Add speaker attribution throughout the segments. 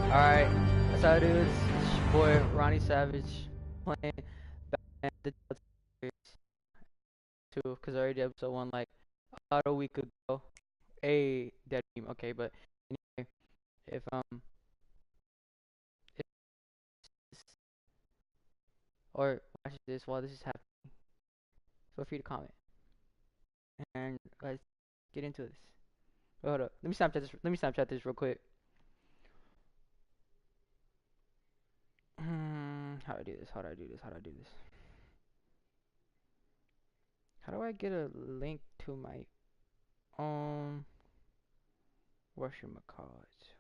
Speaker 1: Alright, that's how it is. It's your boy Ronnie Savage playing Batman the Telltale series 2 because I already did episode 1 like about a week ago. A dead team, okay, but anyway, if if or watch this while this is happening, feel free to comment and let's get into this. Hold up, let me Snapchat this. Let me Snapchat this real quick. How do I do this? How do I do this? How do I do this? How do I get a link to my whatchamacallit?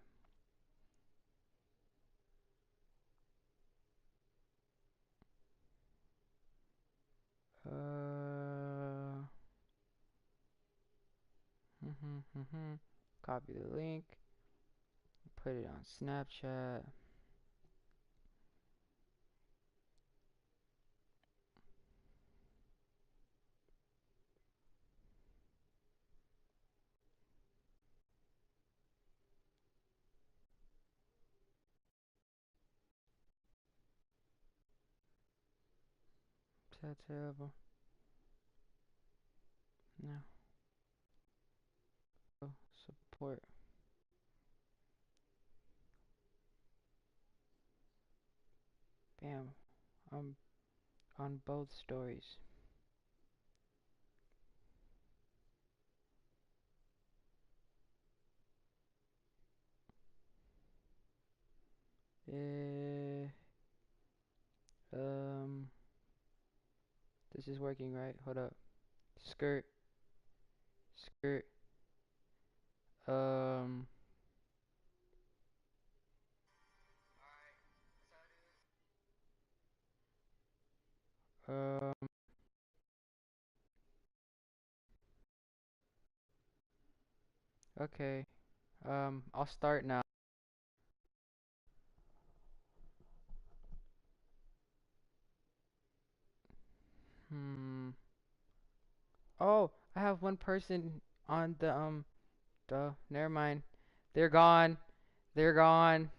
Speaker 1: Copy the link, put it on Snapchat. Is that terrible? No. Oh, support. Bam. I'm on both stories. This is working, right? Hold up. Skirt. Skirt. Um. Um. Okay. I'll start now. Oh, I have one person on the. Never mind. They're gone. They're gone.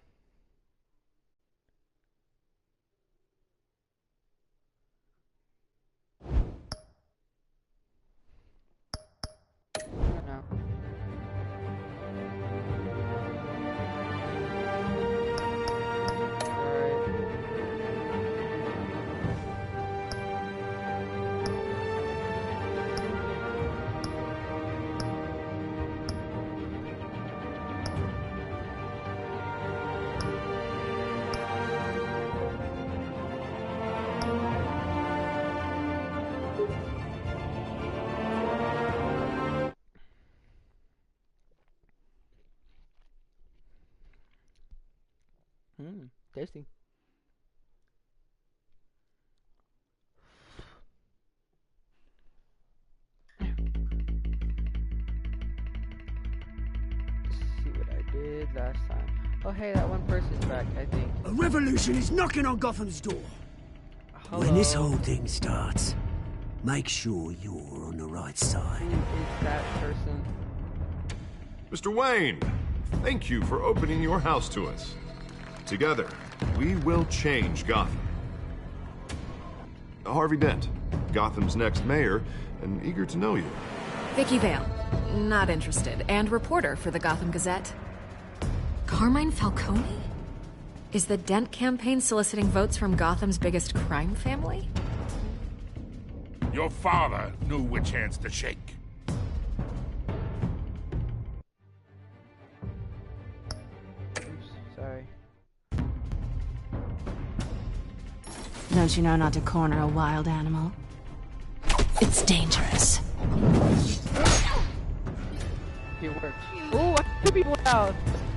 Speaker 1: No. Tasty. See what I did last time. Oh, hey, that one person's back, I think.
Speaker 2: A revolution is knocking on Gotham's door.
Speaker 1: Hello.
Speaker 2: When this whole thing starts, make sure you're on the right side.
Speaker 1: Who is that person?
Speaker 3: Mr. Wayne, thank you for opening your house to us. Together, we will change Gotham. Harvey Dent, Gotham's next mayor, and eager to know you.
Speaker 4: Vicky Vale, not interested, and reporter for the Gotham Gazette. Carmine Falcone? Is the Dent campaign soliciting votes from Gotham's biggest crime family?
Speaker 5: Your father knew which hands to shake.
Speaker 1: Oops, sorry.
Speaker 6: Don't you know not to corner a wild animal? It's dangerous.
Speaker 1: It worked. Oh, I took people out.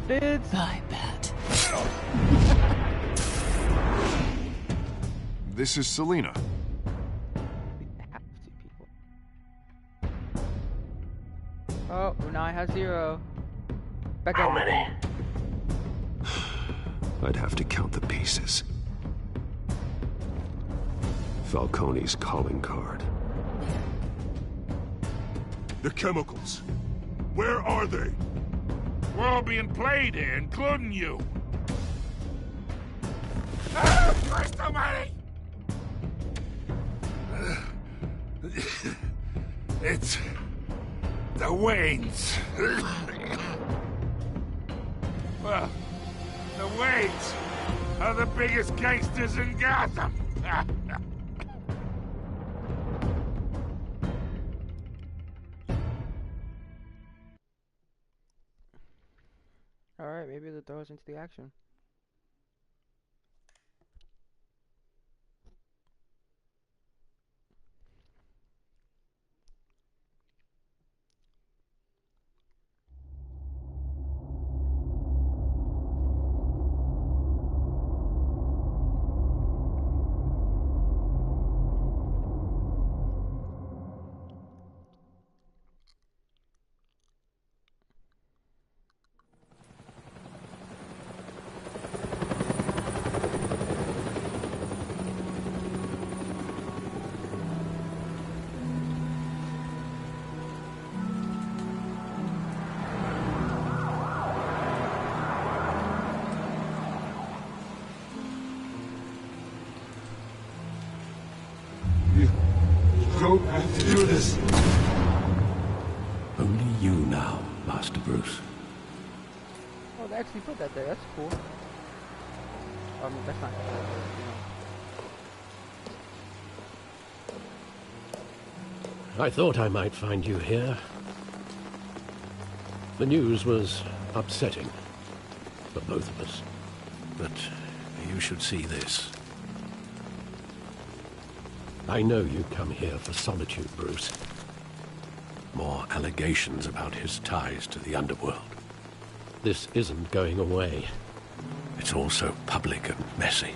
Speaker 1: Dudes.
Speaker 6: I bet.
Speaker 3: This is Selina.
Speaker 1: Oh, now I have 0. Back
Speaker 2: How
Speaker 1: up.
Speaker 2: many?
Speaker 7: I'd have to count the pieces. Falcone's calling card.
Speaker 5: The chemicals. Where are they? We're all being played here, including you. Christ almighty! It's... the Waynes. Well, the Waynes are the biggest gangsters in Gotham.
Speaker 1: Alright, maybe they'll throw us into the action.
Speaker 7: Don't have to do this. Only you now, Master Bruce.
Speaker 1: Oh, they actually put that there. That's cool. That's not cool.
Speaker 7: I thought I might find you here. The news was upsetting for both of us. But you should see this. I know you come here for solitude, Bruce. More allegations about his ties to the underworld. This isn't going away. It's all so public and messy.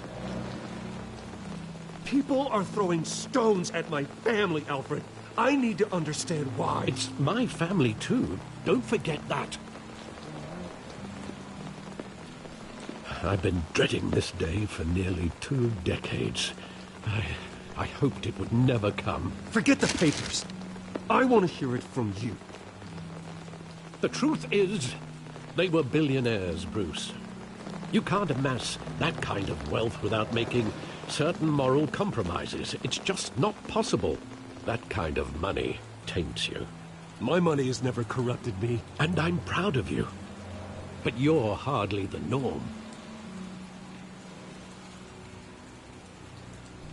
Speaker 8: People are throwing stones at my family, Alfred. I need to understand why.
Speaker 7: It's my family, too. Don't forget that. I've been dreading this day for nearly 2 decades. I hoped it would never come.
Speaker 8: Forget the papers. I want to hear it from you.
Speaker 7: The truth is, they were billionaires, Bruce. You can't amass that kind of wealth without making certain moral compromises. It's just not possible. That kind of money taints you.
Speaker 8: My money has never corrupted me.
Speaker 7: And I'm proud of you. But you're hardly the norm.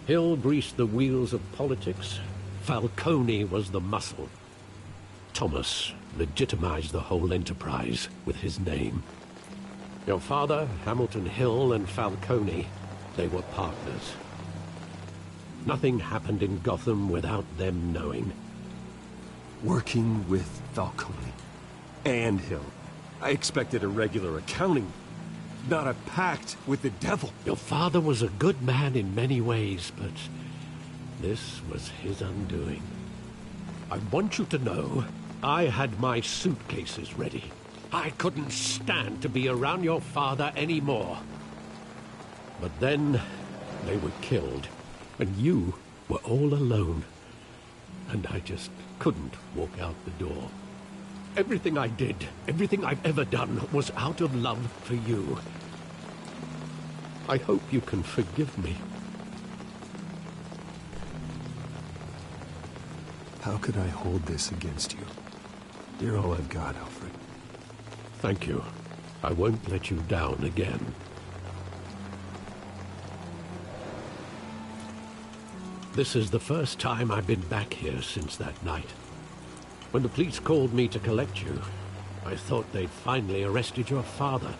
Speaker 7: Hill greased the wheels of politics. Falcone was the muscle. Thomas legitimized the whole enterprise with his name. Your father, Hamilton Hill, and Falcone, they were partners. Nothing happened in Gotham without them knowing.
Speaker 8: Working with Falcone and Hill. I expected a regular accounting, not a pact with the devil.
Speaker 7: Your father was a good man in many ways, but this was his undoing. I want you to know, I had my suitcases ready. I couldn't stand to be around your father anymore. But then, they were killed, and you were all alone. And I just couldn't walk out the door. Everything I did, everything I've ever done, was out of love for you. I hope you can forgive me.
Speaker 8: How could I hold this against you? You're all I've got, Alfred.
Speaker 7: Thank you. I won't let you down again. This is the first time I've been back here since that night. When the police called me to collect you, I thought they'd finally arrested your father.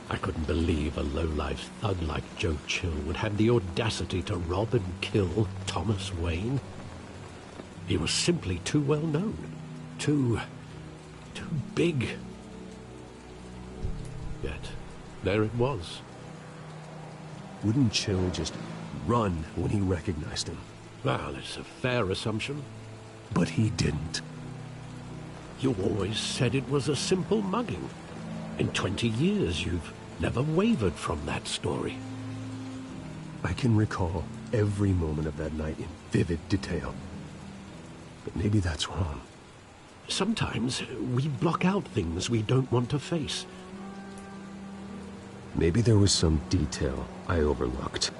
Speaker 7: I couldn't believe a low-life thug like Joe Chill would have the audacity to rob and kill Thomas Wayne. He was simply too well known. Too big. Yet, there it was.
Speaker 8: Wouldn't Chill just run when he recognized him?
Speaker 7: Well, it's a fair assumption.
Speaker 8: But he didn't.
Speaker 7: You always said it was a simple mugging. In 20 years, you've never wavered from that story.
Speaker 8: I can recall every moment of that night in vivid detail. But maybe that's wrong.
Speaker 7: Sometimes we block out things we don't want to face.
Speaker 8: Maybe there was some detail I overlooked.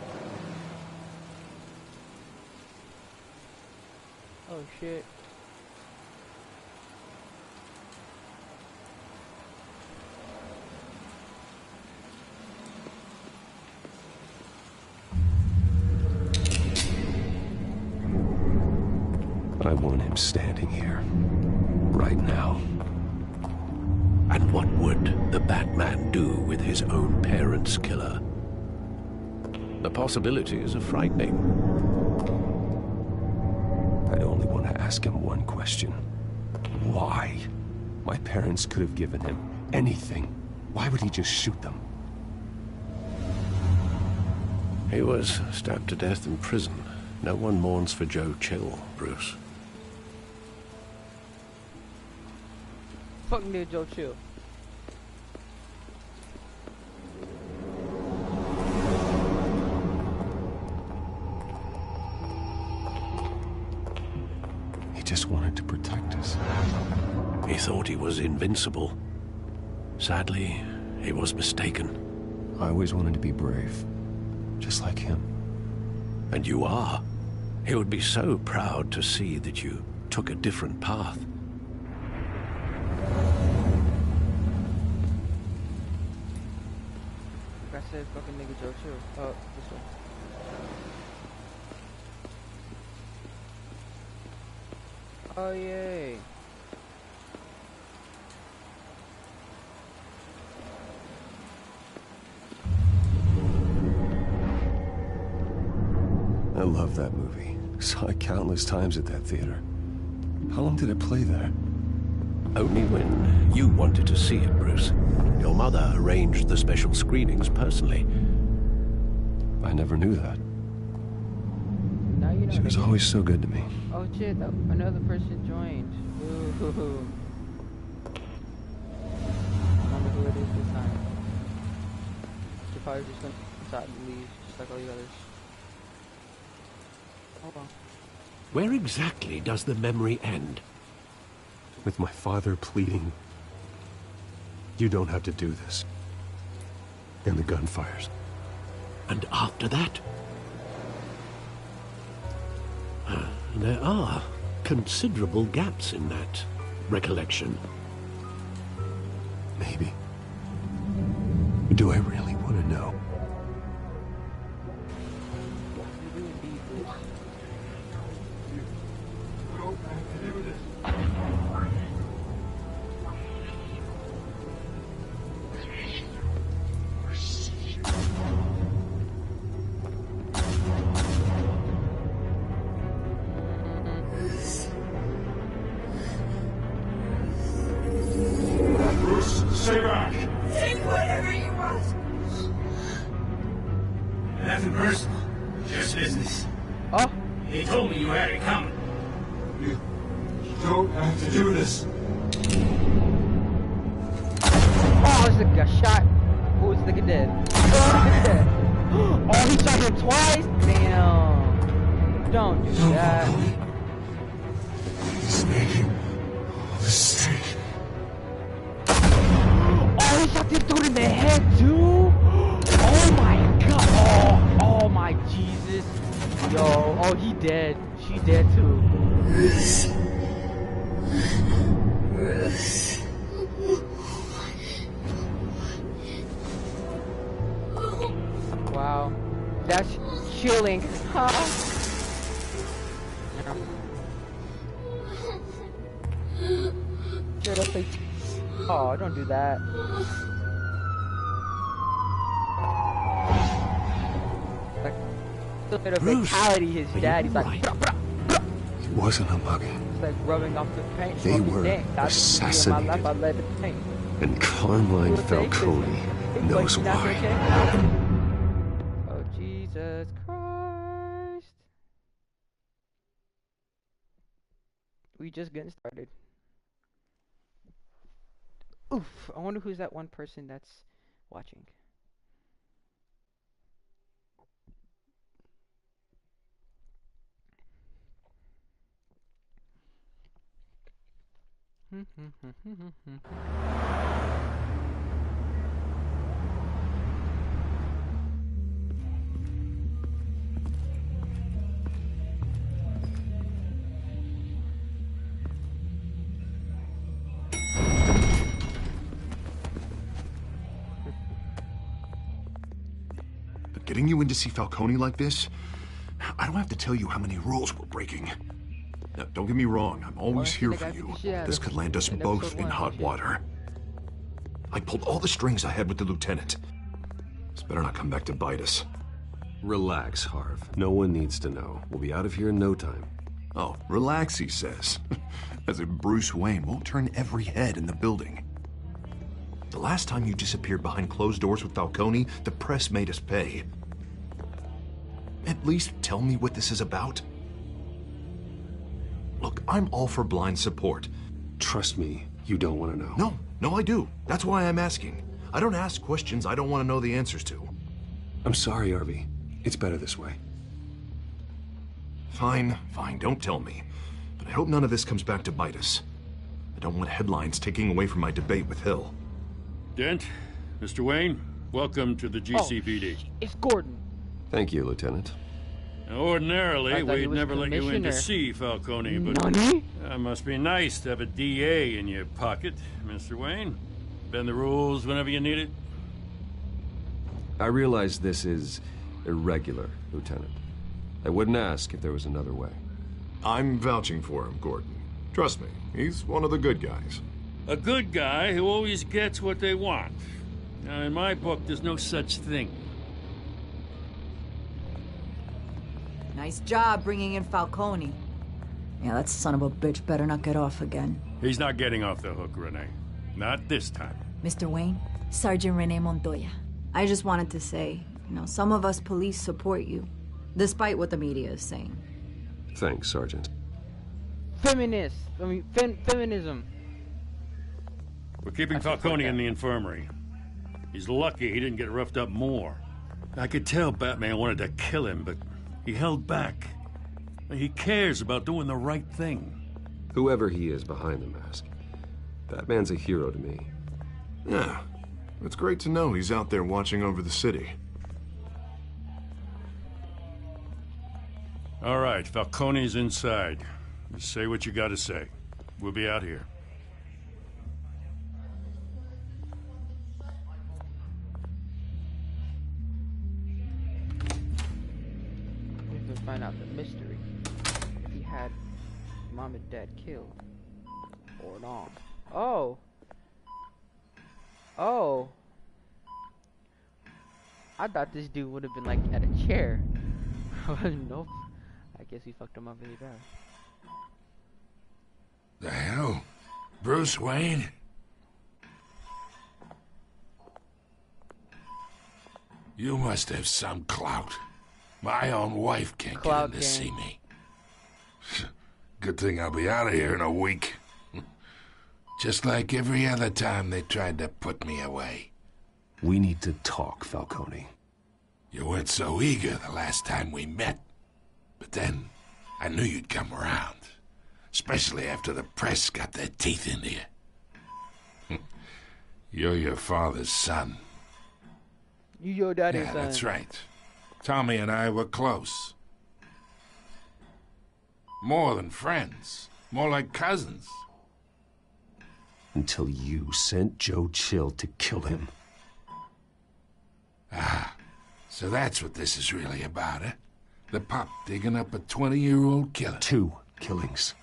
Speaker 1: Oh shit.
Speaker 8: I want him standing here. Right now.
Speaker 7: And what would the Batman do with his own parents' killer? The possibilities are frightening.
Speaker 8: I'd only want to ask him one question. Why? My parents could have given him anything. Why would he just shoot them?
Speaker 7: He was stabbed to death in prison. No one mourns for Joe Chill, Bruce.
Speaker 1: Fucking dude, Joe Chill.
Speaker 8: He just wanted to protect us.
Speaker 7: He thought he was invincible. Sadly, he was mistaken.
Speaker 8: I always wanted to be brave. Just like him.
Speaker 7: And you are. He would be so proud to see that you took a different path.
Speaker 1: I said fucking nigga Joe Chill. Oh, this one. Oh yay.
Speaker 8: I love that movie. Saw it countless times at that theater. How long did it play there?
Speaker 7: Only when you wanted to see it, Bruce. Your mother arranged the special screenings personally.
Speaker 8: I never knew that.
Speaker 1: Now you know.
Speaker 8: She was always so good to me.
Speaker 1: Oh shit, another person joined. Ooh. I wonder who it is this time. She probably just went inside and leave, just like all the others. Oh well.
Speaker 7: Where exactly does the memory end?
Speaker 8: With my father pleading, "You don't have to do this." And the gunfires.
Speaker 7: And after that? There are considerable gaps in that recollection.
Speaker 8: Maybe. Do I really want to know?
Speaker 1: You do indeed, Bruce.
Speaker 5: Stay back!
Speaker 9: Take whatever you want.
Speaker 5: Nothing personal, just business.
Speaker 1: Oh!
Speaker 5: He told me you had it coming. You don't have to do this.
Speaker 1: Oh, this nigga got shot. Oh, this nigga dead. Oh, this nigga dead. Oh, he shot him twice? Damn. Don't do that.
Speaker 5: He's making a mistake.
Speaker 1: Oh, he shot this dude in the head, too? Oh my god. Oh my Jesus. Yo, oh, he dead. She dead, too. Wow. That's chilling. Huh? Shut up, like. Oh, don't do that. Like, still made a
Speaker 7: Bruce,
Speaker 1: fatality, his
Speaker 7: are
Speaker 1: dad.
Speaker 7: you
Speaker 1: He's like,
Speaker 7: right?
Speaker 1: bruh, bruh.
Speaker 8: It wasn't a mugging.
Speaker 1: It's like rubbing off the paint.
Speaker 8: They
Speaker 1: Smoking
Speaker 8: were
Speaker 1: dank. That's the beauty of my life, I let it paint.
Speaker 8: And Carmine
Speaker 1: Will take this.
Speaker 8: Falcone knows
Speaker 1: But that's
Speaker 8: why.
Speaker 1: okay. Oh, Jesus Christ. We just getting started. Oof, I wonder who's that one person that's watching.
Speaker 3: getting you in to see Falcone like this, I don't have to tell you how many rules we're breaking. Now, don't get me wrong, I'm always here for you. This could land us both in hot water. I pulled all the strings I had with the lieutenant. This better not come back to bite us.
Speaker 8: Relax, Harv. No one needs to know. We'll be out of here in no time.
Speaker 3: Oh, relax, he says. As if Bruce Wayne won't turn every head in the building. The last time you disappeared behind closed doors with Falcone, the press made us pay. At least tell me what this is about. Look, I'm all for blind support.
Speaker 8: Trust me, you don't want to know.
Speaker 3: No, I do. That's why I'm asking. I don't ask questions I don't want to know the answers to.
Speaker 8: I'm sorry, Harvey. It's better this way.
Speaker 3: Fine, don't tell me. But I hope none of this comes back to bite us. I don't want headlines taking away from my debate with Hill.
Speaker 10: Dent, Mr. Wayne, welcome to the GCPD.
Speaker 1: It's Gordon.
Speaker 8: Thank you, Lieutenant.
Speaker 10: Now, ordinarily, we'd never let you in to see Falcone, but must be nice to have a DA in your pocket, Mr. Wayne. Bend the rules whenever you need it.
Speaker 8: I realize this is irregular, Lieutenant. I wouldn't ask if there was another way.
Speaker 3: I'm vouching for him, Gordon. Trust me, he's one of the good guys.
Speaker 10: A good guy who always gets what they want. Now, in my book, there's no such thing.
Speaker 9: Nice job bringing in Falcone. Yeah, that son of a bitch better not get off again.
Speaker 10: He's not getting off the hook, Renee. Not this time.
Speaker 9: Mr. Wayne, Sergeant Renee Montoya. I just wanted to say, some of us police support you, despite what the media is saying.
Speaker 8: Thanks, Sergeant.
Speaker 1: Feminism.
Speaker 10: We're keeping Falcone in the infirmary. He's lucky he didn't get roughed up more. I could tell Batman wanted to kill him, but he held back. He cares about doing the right thing.
Speaker 8: Whoever he is behind the mask, Batman's a hero to me.
Speaker 3: Yeah, it's great to know he's out there watching over the city.
Speaker 10: All right, Falcone's inside. Just say what you gotta say. We'll be out here.
Speaker 1: We can find out the mystery. If he had mom and dad killed. Or not. Oh! I thought this dude would have been like at a chair. Nope. I guess he fucked him up really bad.
Speaker 5: The hell? Bruce Wayne? You must have some clout. My own wife can't get in to see me. Good thing I'll be out of here in a week. Just like every other time they tried to put me away.
Speaker 8: We need to talk, Falcone.
Speaker 5: You weren't so eager the last time we met. But then, I knew you'd come around. Especially after the press got their teeth into you. You're your father's son.
Speaker 1: You your daddy's son.
Speaker 5: That's right. Tommy and I were close. More than friends. More like cousins.
Speaker 8: Until you sent Joe Chill to kill him.
Speaker 5: Ah, so that's what this is really about, eh? The pup digging up a 20-year-old killer.
Speaker 8: 2 killings,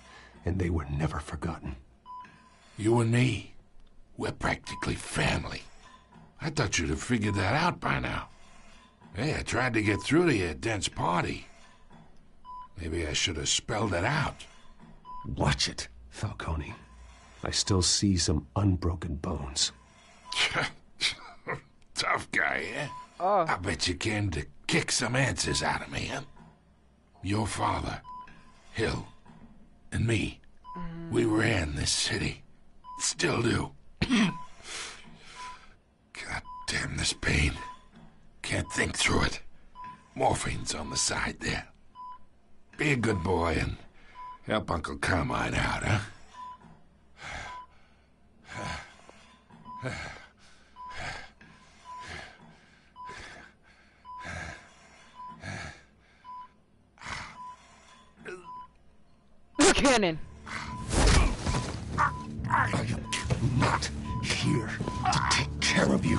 Speaker 8: and they were never forgotten.
Speaker 5: You and me, we're practically family. I thought you'd have figured that out by now. Hey, I tried to get through to you at Dent's party. Maybe I should have spelled it out.
Speaker 8: Watch it, Falcone. I still see some unbroken bones.
Speaker 5: Tough guy, eh? I bet you came to kick some answers out of me, huh? Your father, Hill, and me, we ran this city. Still do. God damn this pain. Can't think through it. Morphine's on the side there. Be a good boy and help Uncle Carmine out, huh?
Speaker 1: Cannon.
Speaker 7: I am not here to take care of you.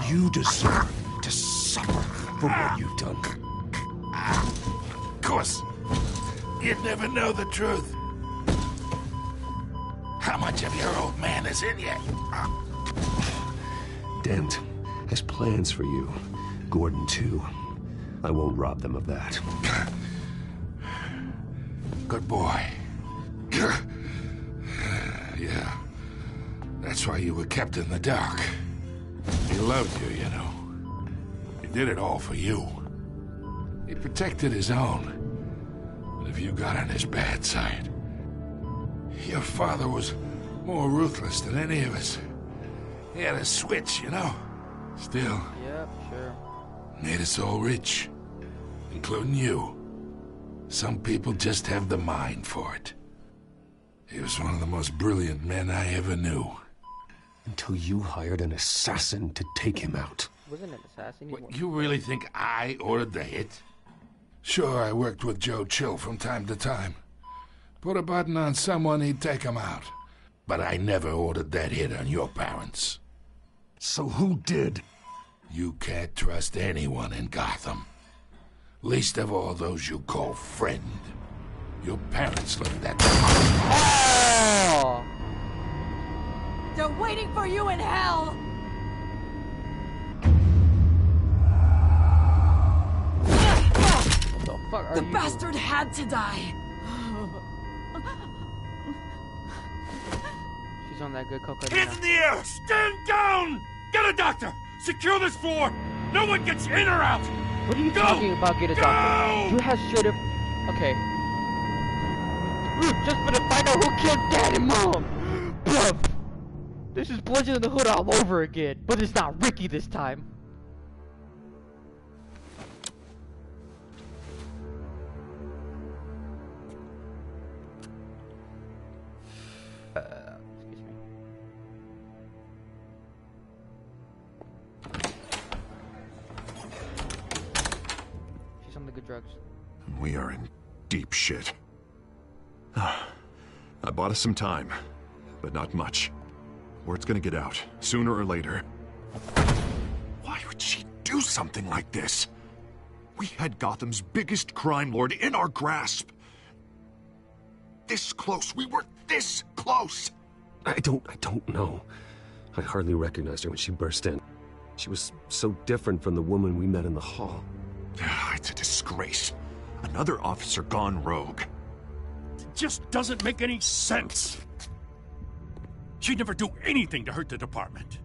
Speaker 7: You deserve to suffer.
Speaker 8: for what you've done.
Speaker 5: Of course. You'd never know the truth. How much of your old man is in you?
Speaker 8: Dent has plans for you. Gordon, too. I won't rob them of that.
Speaker 5: Good boy. Yeah. That's why you were kept in the dark. He loved you, you know. He did it all for you. He protected his own. But if you got on his bad side, your father was more ruthless than any of us. He had a switch, you know. Still.
Speaker 1: Yep, sure.
Speaker 5: Made us all rich. Including you. Some people just have the mind for it. He was one of the most brilliant men I ever knew.
Speaker 8: Until you hired an assassin to take him out.
Speaker 1: Wasn't an assassin.
Speaker 5: What, you really think I ordered the hit? Sure, I worked with Joe Chill from time to time. Put a button on someone, he'd take him out. But I never ordered that hit on your parents.
Speaker 8: So who did?
Speaker 5: You can't trust anyone in Gotham. Least of all those you call friend. Your parents looked that.
Speaker 1: Oh!
Speaker 9: They're waiting for you in hell!
Speaker 1: What the fuck are
Speaker 9: The
Speaker 1: you?
Speaker 9: bastard had to die!
Speaker 1: She's on that good cocaine.
Speaker 10: Hands in the air! Stand down! Get a doctor! Secure this floor! No one gets in or out!
Speaker 1: What are you talking about, get a doctor? You have straight up... Okay. Just for to find out who killed Dad and Mom! Bruh! This is Bludgeon in the Hood all over again, but it's not Ricky this time. Excuse me. She's on the good drugs.
Speaker 3: We are in deep shit. I bought us some time, but not much. Word's gonna get out, sooner or later. Why would she do something like this? We had Gotham's biggest crime lord in our grasp. This close, we were this close!
Speaker 8: I don't know. I hardly recognized her when she burst in. She was so different from the woman we met in the hall.
Speaker 3: It's a disgrace. Another officer gone rogue.
Speaker 10: It just doesn't make any sense. She'd never do anything to hurt the department.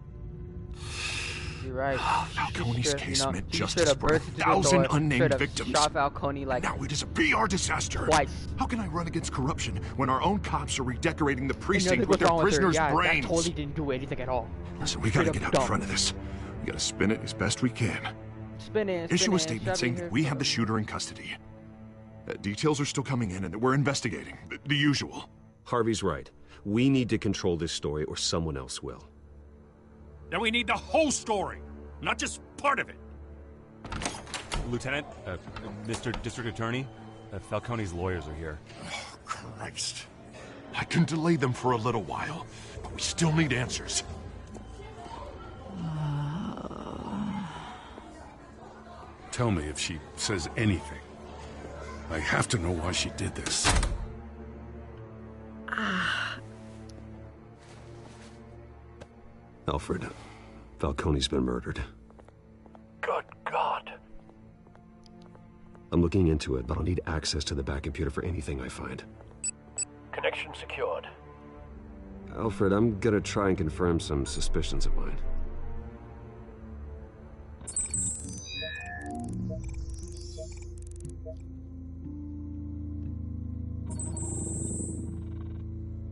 Speaker 1: You're right.
Speaker 3: Falcone's case meant
Speaker 1: he
Speaker 3: justice
Speaker 1: straight
Speaker 3: for
Speaker 1: up bursted through the
Speaker 3: 1,000
Speaker 1: door,
Speaker 3: unnamed
Speaker 1: straight up
Speaker 3: victims.
Speaker 1: Shot Falcone like
Speaker 3: Now it is a PR disaster.
Speaker 1: twice.
Speaker 3: How can I run against corruption when our own cops are redecorating the
Speaker 1: And
Speaker 3: precinct
Speaker 1: nothing
Speaker 3: with
Speaker 1: was
Speaker 3: their
Speaker 1: wrong with her.
Speaker 3: prisoners'
Speaker 1: Yeah,
Speaker 3: brains?
Speaker 1: that totally didn't do anything at all.
Speaker 3: Listen, we gotta
Speaker 1: Straight
Speaker 3: get
Speaker 1: up
Speaker 3: out in
Speaker 1: dumb.
Speaker 3: front of this. We gotta spin it as best we can.
Speaker 1: Spin it.
Speaker 3: Issue a statement saying that we have the shooter in custody. Details are still coming in and that we're investigating. The usual.
Speaker 8: Harvey's right. We need to control this story or someone else will.
Speaker 10: Then we need the whole story, not just part of it.
Speaker 11: Lieutenant, Mr. District Attorney, Falcone's lawyers are here.
Speaker 3: Oh, Christ. I can delay them for a little while, but we still need answers.
Speaker 5: Tell me if she says anything. I have to know why she did this.
Speaker 8: Alfred, Falcone's been murdered.
Speaker 7: Good God.
Speaker 8: I'm looking into it, but I'll need access to the back computer for anything I find.
Speaker 7: Connection secured.
Speaker 8: Alfred, I'm gonna try and confirm some suspicions of mine.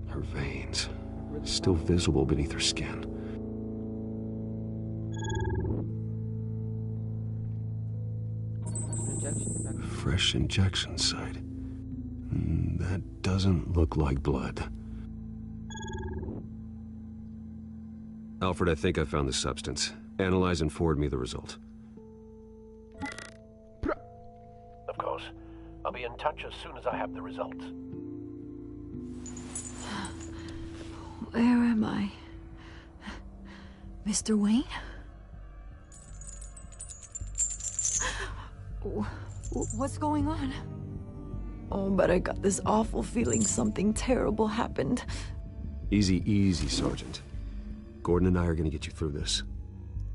Speaker 8: Her veins, still visible beneath her skin. Fresh injection site. That doesn't look like blood. Alfred, I think I found the substance. Analyze and forward me the result.
Speaker 7: Of course. I'll be in touch as soon as I have the results.
Speaker 9: Where am I? Mr. Wayne? What's going on? Oh, but I got this awful feeling something terrible happened.
Speaker 8: Easy, easy, Sergeant. Gordon and I are gonna get you through this.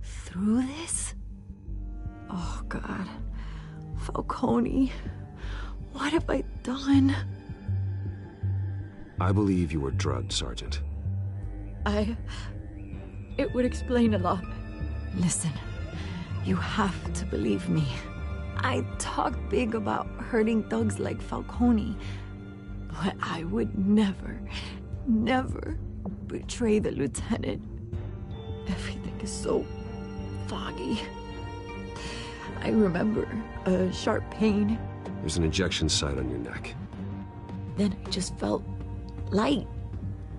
Speaker 9: Through this? Oh, God. Falcone. What have I done?
Speaker 8: I believe you were drugged, Sergeant.
Speaker 9: It would explain a lot. Listen, you have to believe me. I talk big about hurting thugs like Falcone, but I would never, never betray the lieutenant. Everything is so foggy. I remember a sharp pain.
Speaker 8: There's an injection site on your neck.
Speaker 9: Then I just felt light,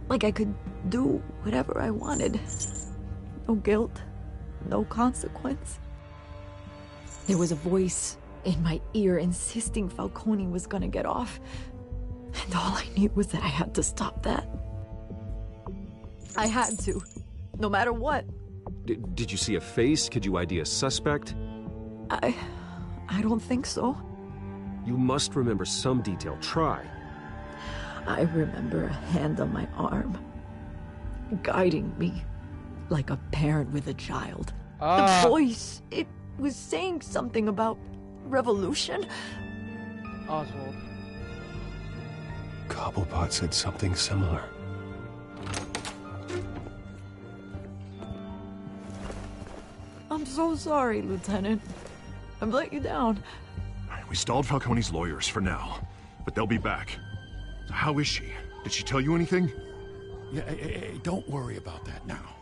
Speaker 9: like I could do whatever I wanted. No guilt, no consequence. There was a voice in my ear insisting Falcone was gonna get off. And all I knew was that I had to stop that. I had to, no matter what.
Speaker 8: Did you see a face? Could you ID a suspect?
Speaker 9: I don't think so.
Speaker 8: You must remember some detail. Try.
Speaker 9: I remember a hand on my arm, guiding me like a parent with a child. The voice, it was saying something about revolution.
Speaker 1: Oswald.
Speaker 8: Cobblepot said something similar.
Speaker 9: I'm so sorry, Lieutenant. I've let you down.
Speaker 3: We stalled Falcone's lawyers for now, but they'll be back. How is she? Did she tell you anything?
Speaker 5: Yeah, hey, don't worry about that now.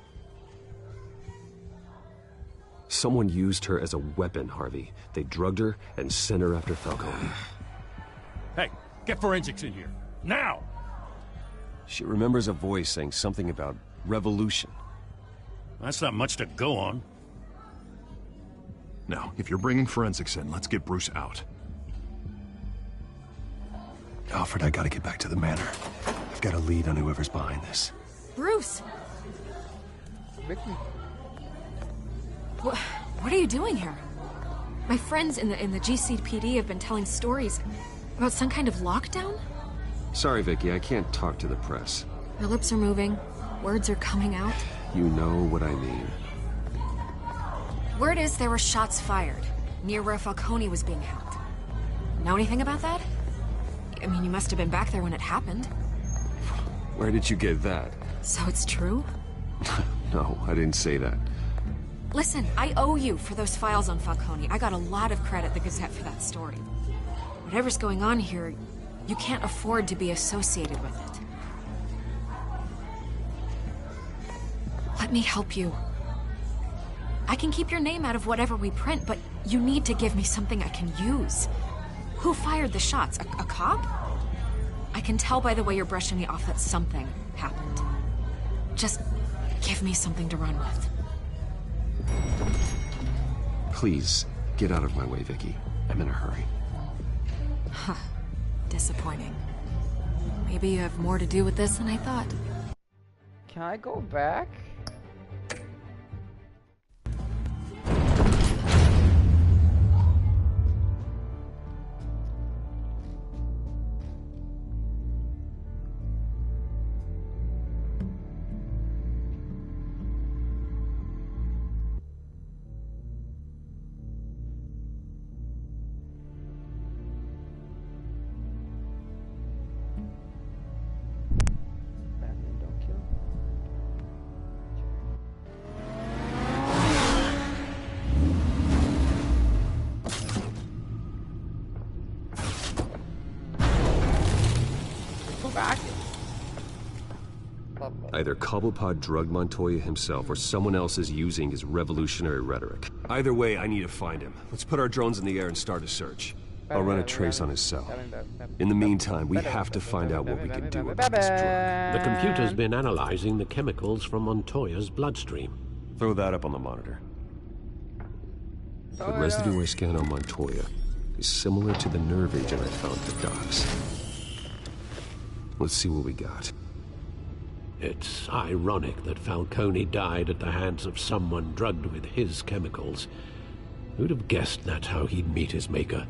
Speaker 8: Someone used her as a weapon, Harvey. They drugged her and sent her after Falcone.
Speaker 10: Hey, get forensics in here. Now!
Speaker 8: She remembers a voice saying something about revolution.
Speaker 10: That's not much to go on.
Speaker 3: Now, if you're bringing forensics in, let's get Bruce out.
Speaker 8: Alfred, I gotta get back to the manor. I've got a lead on whoever's behind this.
Speaker 4: Bruce!
Speaker 1: Vicky.
Speaker 4: What are you doing here? My friends in the GCPD have been telling stories about some kind of lockdown?
Speaker 8: Sorry, Vicky, I can't talk to the press.
Speaker 4: Your lips are moving. Words are coming out.
Speaker 8: You know what I mean.
Speaker 4: Word is there were shots fired near where Falcone was being held. Know anything about that? I mean, you must have been back there when it happened.
Speaker 8: Where did you get that?
Speaker 4: So it's true?
Speaker 8: No, I didn't say that.
Speaker 4: Listen, I owe you for those files on Falcone. I got a lot of credit at the Gazette for that story. Whatever's going on here, you can't afford to be associated with it. Let me help you. I can keep your name out of whatever we print, but you need to give me something I can use. Who fired the shots? A cop? I can tell by the way you're brushing me off that something happened. Just give me something to run with.
Speaker 8: Please, get out of my way, Vicky. I'm in a hurry.
Speaker 4: Huh. Disappointing. Maybe you have more to do with this than I thought.
Speaker 1: Can I go back?
Speaker 8: Either Cobblepot drugged Montoya himself, or someone else is using his revolutionary rhetoric. Either way, I need to find him. Let's put our drones in the air and start a search. I'll run a trace on his cell. In the meantime, we have to find out what we can do about this drug.
Speaker 7: The computer's been analyzing the chemicals from Montoya's bloodstream.
Speaker 8: Throw that up on the monitor. The residue I scan on Montoya is similar to the nerve agent I found at the docks. Let's see what we got.
Speaker 7: It's ironic that Falcone died at the hands of someone drugged with his chemicals. Who'd have guessed that's how he'd meet his maker?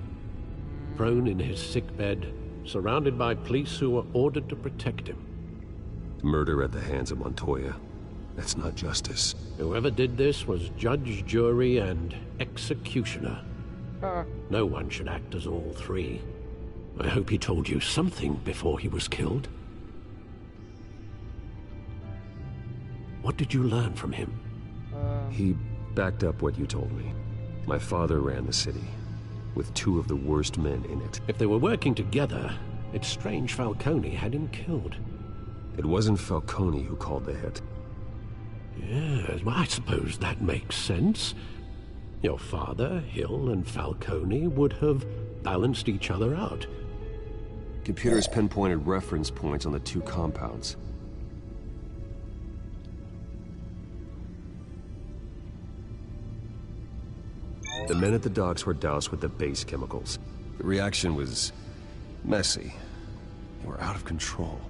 Speaker 7: Prone in his sickbed, surrounded by police who were ordered to protect him.
Speaker 8: Murder at the hands of Montoya. That's not justice.
Speaker 7: Whoever did this was judge, jury, and executioner. No one should act as all three. I hope he told you something before he was killed. What did you learn from him?
Speaker 8: He backed up what you told me. My father ran the city, with two of the worst men in it.
Speaker 7: If they were working together, it's strange Falcone had him killed.
Speaker 8: It wasn't Falcone who called the hit.
Speaker 7: Yes, well, I suppose that makes sense. Your father, Hill, and Falcone would have balanced each other out.
Speaker 8: Computers pinpointed reference points on the two compounds. The men at the docks were doused with the base chemicals. The reaction was messy. They were out of control.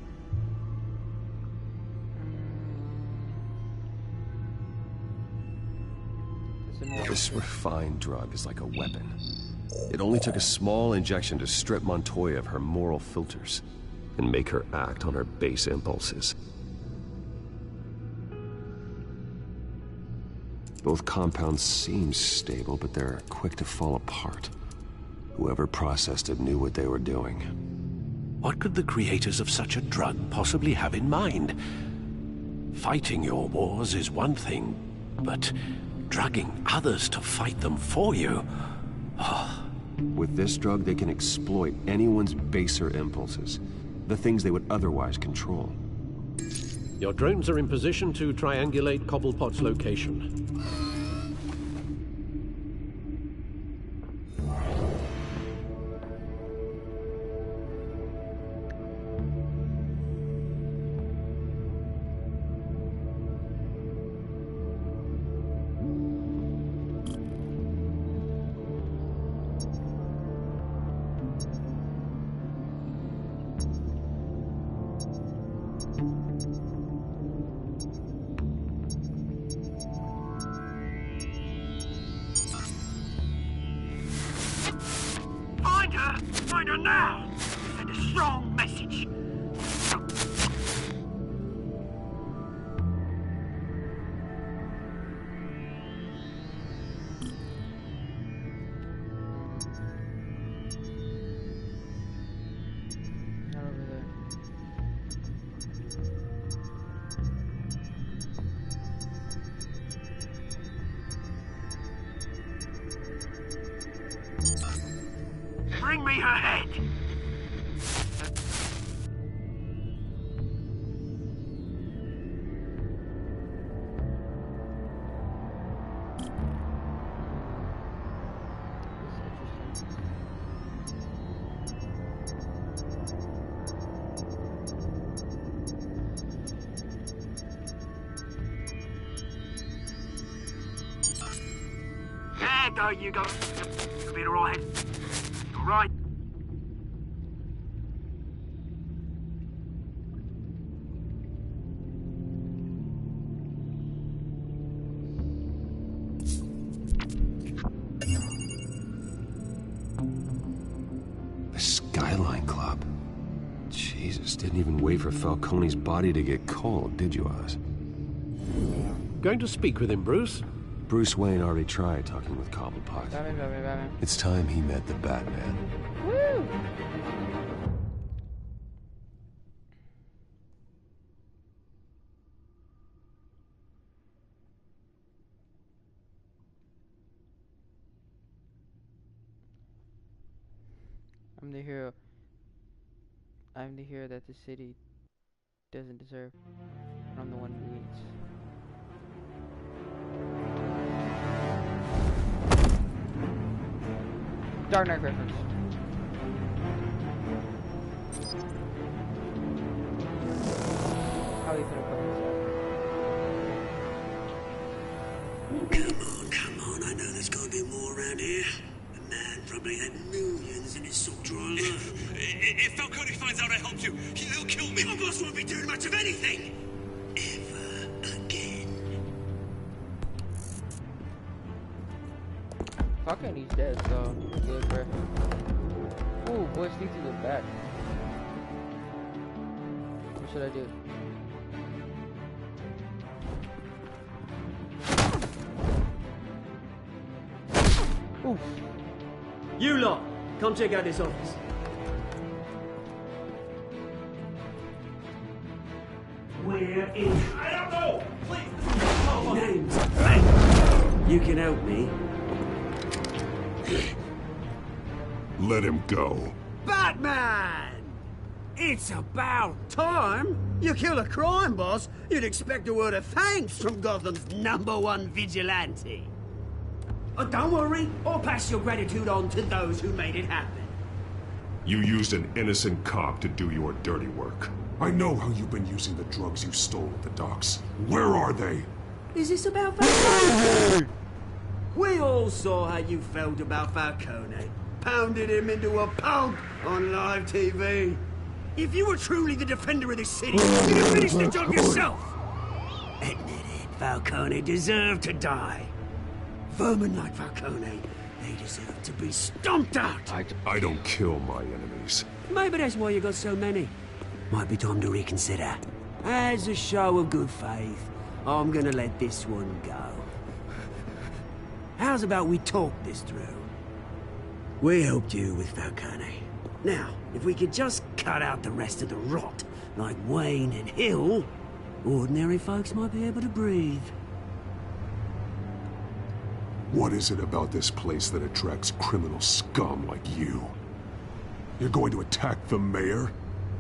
Speaker 8: This refined drug is like a weapon. It only took a small injection to strip Montoya of her moral filters and make her act on her base impulses. Both compounds seem stable, but they're quick to fall apart. Whoever processed it knew what they were doing.
Speaker 7: What could the creators of such a drug possibly have in mind? Fighting your wars is one thing, but drugging others to fight them for you?
Speaker 8: With this drug, they can exploit anyone's baser impulses, the things they would otherwise control.
Speaker 7: Your drones are in position to triangulate Cobblepot's location.
Speaker 2: Find her now! Send a strong message.
Speaker 1: Not over there.
Speaker 2: Bring me her head! There you go. You'll be alright. Alright.
Speaker 8: The Skyline Club. Jesus, didn't even wait for Falcone's body to get cold, did you, Oz?
Speaker 7: Going to speak with him, Bruce?
Speaker 8: Bruce Wayne already tried talking with Cobblepot.
Speaker 1: Batman.
Speaker 8: It's time he met the Batman.
Speaker 1: Woo! I'm the hero. I'm the hero that the city doesn't deserve. I'm the one who needs. Dark Knight reference. How you gonna
Speaker 2: Come on, I know there's gotta be more around here. The man probably had millions in his salt drawer alone. If Falcone finds out I helped you, he'll kill me. My boss won't be doing much of anything. Ever again.
Speaker 1: Falcone's dead, so you're good, bro. Ooh, boy, sneak to the back. What should I do? Oof.
Speaker 12: You lot, come check out this office. Where is... I don't know! Please! Names! Hey! You can help me.
Speaker 3: Let him go.
Speaker 12: Batman! It's about time! You kill a crime boss, you'd expect a word of thanks from Gotham's #1 vigilante. Oh, don't worry, I'll pass your gratitude on to those who made it happen.
Speaker 3: You used an innocent cop to do your dirty work. I know how you've been using the drugs you stole at the docks. Where are they?
Speaker 12: Is this about Falcone? We all saw how you felt about Falcone. Pounded him into a pulp on live TV. If you were truly the defender of this city, you'd have finished the job yourself. Admit it, Falcone deserved to die. Vermin like Falcone, they deserve to be stomped out.
Speaker 3: I don't kill my enemies.
Speaker 12: Maybe that's why you got so many. Might be time to reconsider. As a show of good faith, I'm gonna let this one go. How's about we talk this through? We helped you with Falcone. Now, if we could just cut out the rest of the rot, like Wayne and Hill, ordinary folks might be able to breathe.
Speaker 3: What is it about this place that attracts criminal scum like you? You're going to attack the mayor?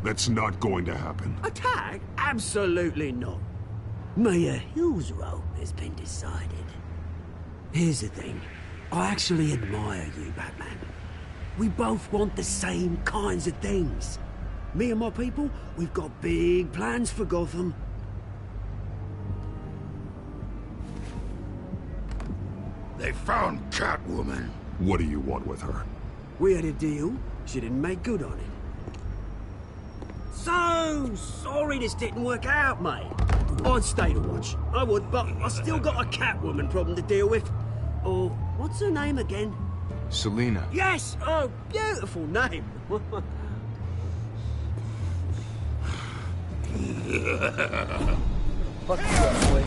Speaker 3: That's not going to happen.
Speaker 12: Attack? Absolutely not. Mayor Hill's role has been decided. Here's the thing. I actually admire you, Batman. We both want the same kinds of things. Me and my people, we've got big plans for Gotham.
Speaker 5: They found Catwoman.
Speaker 3: What do you want with her?
Speaker 12: We had a deal. She didn't make good on it. So sorry this didn't work out, mate. I'd stay to watch. I would, but I still got a Catwoman problem to deal with. Oh, what's her name again?
Speaker 13: Selina.
Speaker 12: Yes! Oh, beautiful name.
Speaker 1: Fuck you, boy.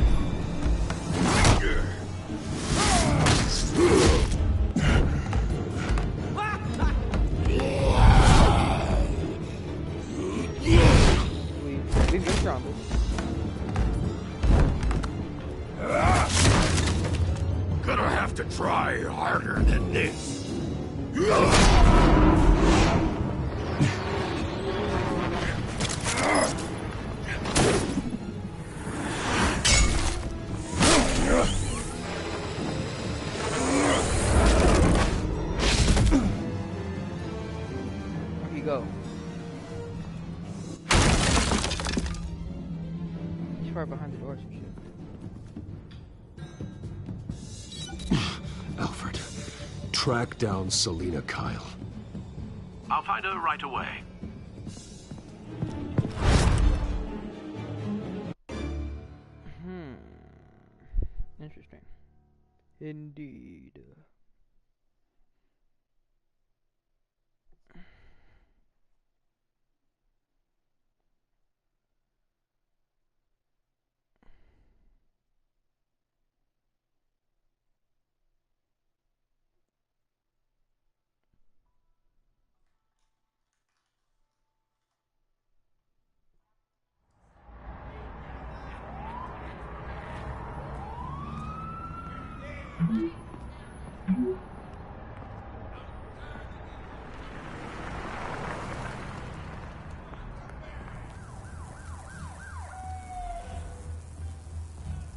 Speaker 1: We've been stronger.
Speaker 5: Gonna have to try harder than this.
Speaker 1: Where you go? He's right behind the door or some shit.
Speaker 3: Alfred, track down Selina Kyle.
Speaker 14: I'll find her right away.
Speaker 1: Interesting. Indeed.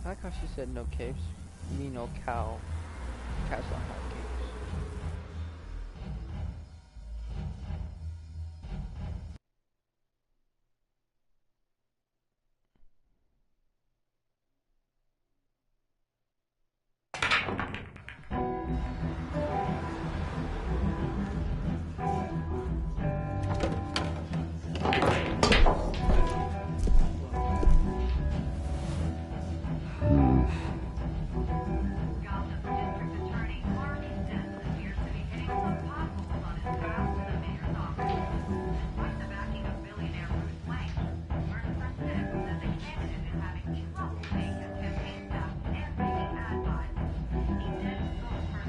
Speaker 1: I like how she said no capes. Me no cow. Cats don't have capes.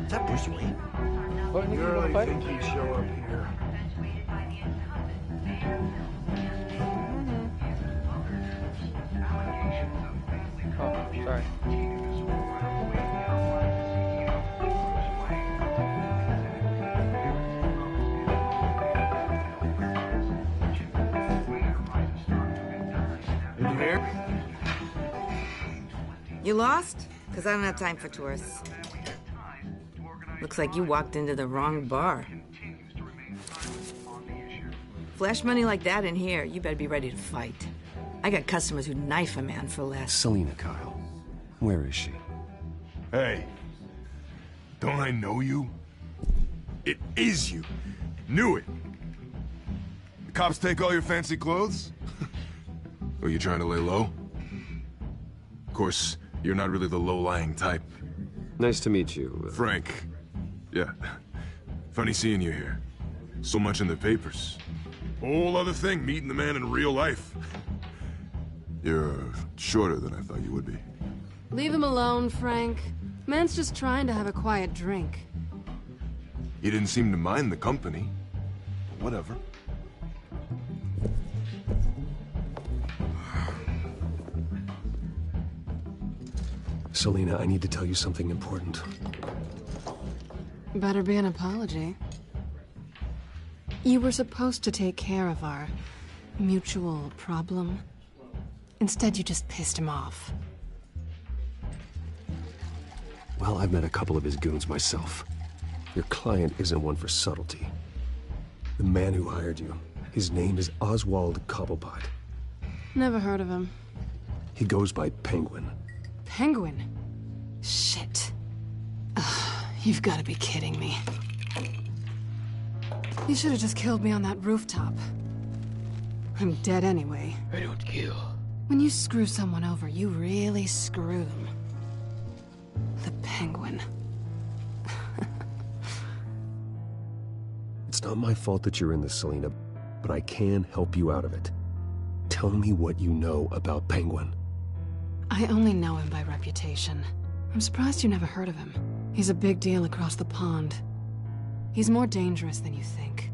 Speaker 12: Is that Bruce Wayne?
Speaker 1: Oh, Nick, you wanna fight?
Speaker 3: think he'd show up here?
Speaker 1: Oh, sorry.
Speaker 3: In here?
Speaker 13: You lost? Because I don't have time for tourists. Looks like you walked into the wrong bar. Flash money like that in here, you better be ready to fight. I got customers who'd knife a man for less.
Speaker 8: Selina Kyle. Where is she?
Speaker 3: Hey. Don't I know you? It is you. Knew it. The cops take all your fancy clothes? Are you trying to lay low? Of course, you're not really the low-lying type.
Speaker 8: Nice to meet you.
Speaker 3: Frank. Yeah. Funny seeing you here. So much in the papers. Whole other thing, meeting the man in real life. You're shorter than I thought you would be.
Speaker 6: Leave him alone, Frank. Man's just trying to have a quiet drink.
Speaker 3: You didn't seem to mind the company. Whatever.
Speaker 8: Selina, I need to tell you something important.
Speaker 6: Better be an apology. You were supposed to take care of our mutual problem. Instead, you just pissed him off.
Speaker 8: Well, I've met a couple of his goons myself. Your client isn't one for subtlety. The man who hired you, his name is Oswald Cobblepot.
Speaker 6: Never heard of him.
Speaker 8: He goes by Penguin.
Speaker 6: Penguin? Shit. Ugh, you've got to be kidding me. You should have just killed me on that rooftop. I'm dead anyway.
Speaker 1: I don't kill.
Speaker 6: When you screw someone over, you really screw them. The Penguin.
Speaker 8: It's not my fault that you're in this, Selina, but I can help you out of it. Tell me what you know about Penguin.
Speaker 6: I only know him by reputation. I'm surprised you never heard of him. He's a big deal across the pond. He's more dangerous than you think.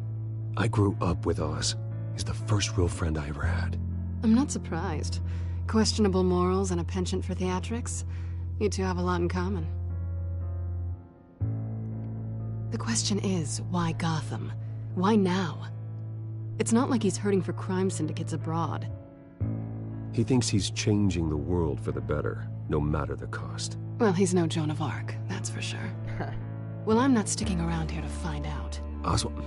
Speaker 8: I grew up with Oz. He's the first real friend I ever had.
Speaker 6: I'm not surprised. Questionable morals and a penchant for theatrics. You two have a lot in common. The question is, why Gotham? Why now? It's not like he's hurting for crime syndicates abroad.
Speaker 8: He thinks he's changing the world for the better, no matter the cost.
Speaker 6: Well, he's no Joan of Arc, that's for sure. Well, I'm not sticking around here to find out.
Speaker 8: Oswald,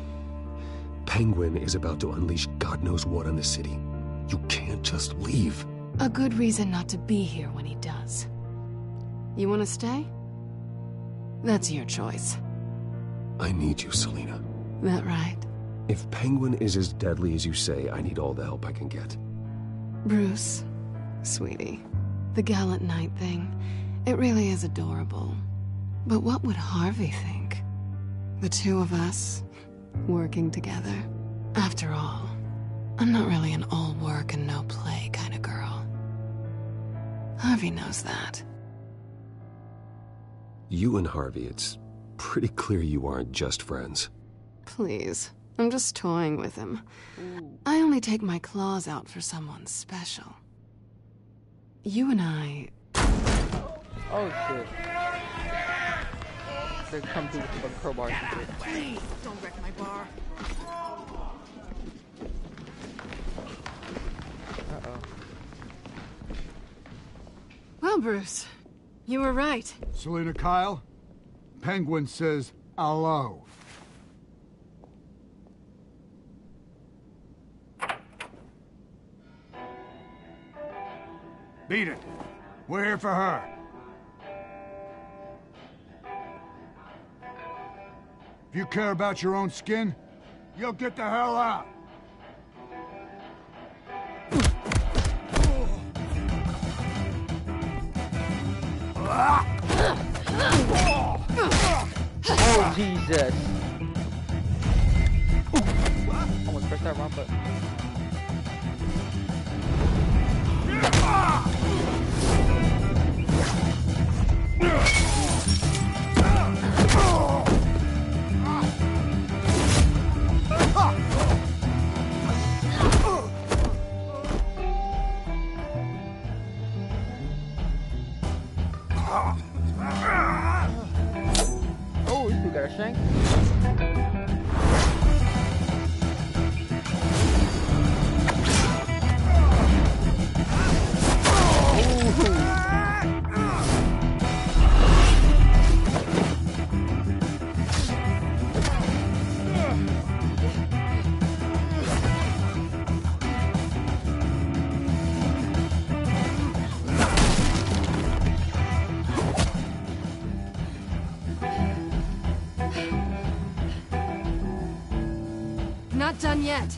Speaker 8: Penguin is about to unleash God knows what on the city. You can't just leave.
Speaker 6: A good reason not to be here when he does. You want to stay? That's your choice.
Speaker 8: I need you, Selina.
Speaker 6: That right?
Speaker 8: If Penguin is as deadly as you say, I need all the help I can get.
Speaker 6: Bruce, sweetie, the gallant knight thing, it really is adorable. But what would Harvey think? The two of us, working together. After all, I'm not really an all work and no play kind of girl. Harvey knows that.
Speaker 8: You and Harvey, it's pretty clear you aren't just friends.
Speaker 6: Please, I'm just toying with him. I only take my claws out for someone special. You and I...
Speaker 1: Oh shit. They come through with a crowbar.
Speaker 13: Please, don't wreck my bar.
Speaker 1: Uh-oh.
Speaker 6: Well, Bruce, you were right.
Speaker 15: Selina Kyle, Penguin says hello. Beat it. We're here for her. If you care about your own skin, you'll get the hell out.
Speaker 1: Oh, Jesus. Almost pressed that wrong button. Shawshank?
Speaker 4: Not done yet.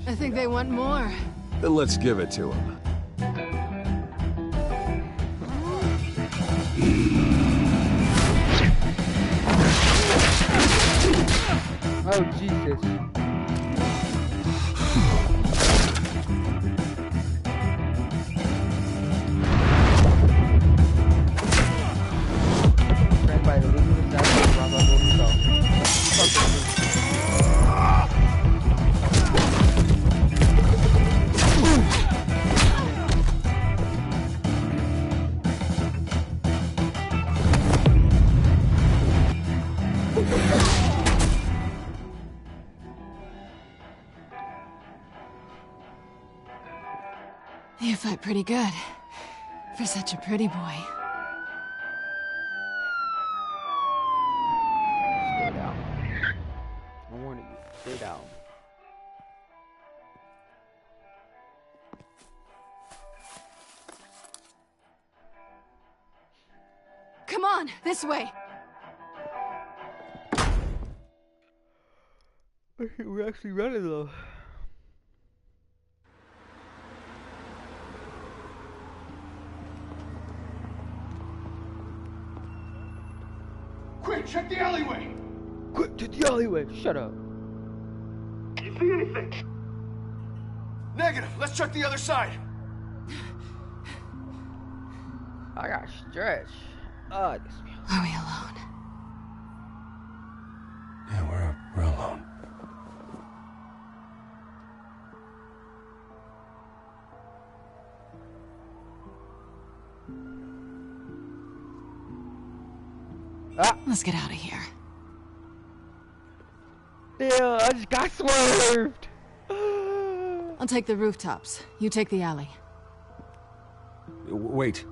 Speaker 4: I think they want more.
Speaker 8: Then let's give it to him.
Speaker 1: Oh, Jesus. Friend by the legal assassin, blah, blah, blah, himself.
Speaker 6: You fight pretty good. For such a pretty boy.
Speaker 1: Stay down. I'm warning you. Stay down.
Speaker 6: Come on, this way.
Speaker 1: We're actually running though.
Speaker 15: Quick, check the alleyway!
Speaker 1: Quick, to the alleyway! Shut up.
Speaker 15: You see anything? Negative. Let's check the other side.
Speaker 1: I got stretch. This feels.
Speaker 6: Are we alone?
Speaker 5: Yeah, we're alone.
Speaker 6: Let's get out of here.
Speaker 1: Yeah, I just got swerved.
Speaker 6: I'll take the rooftops. You take the alley.
Speaker 8: Wait.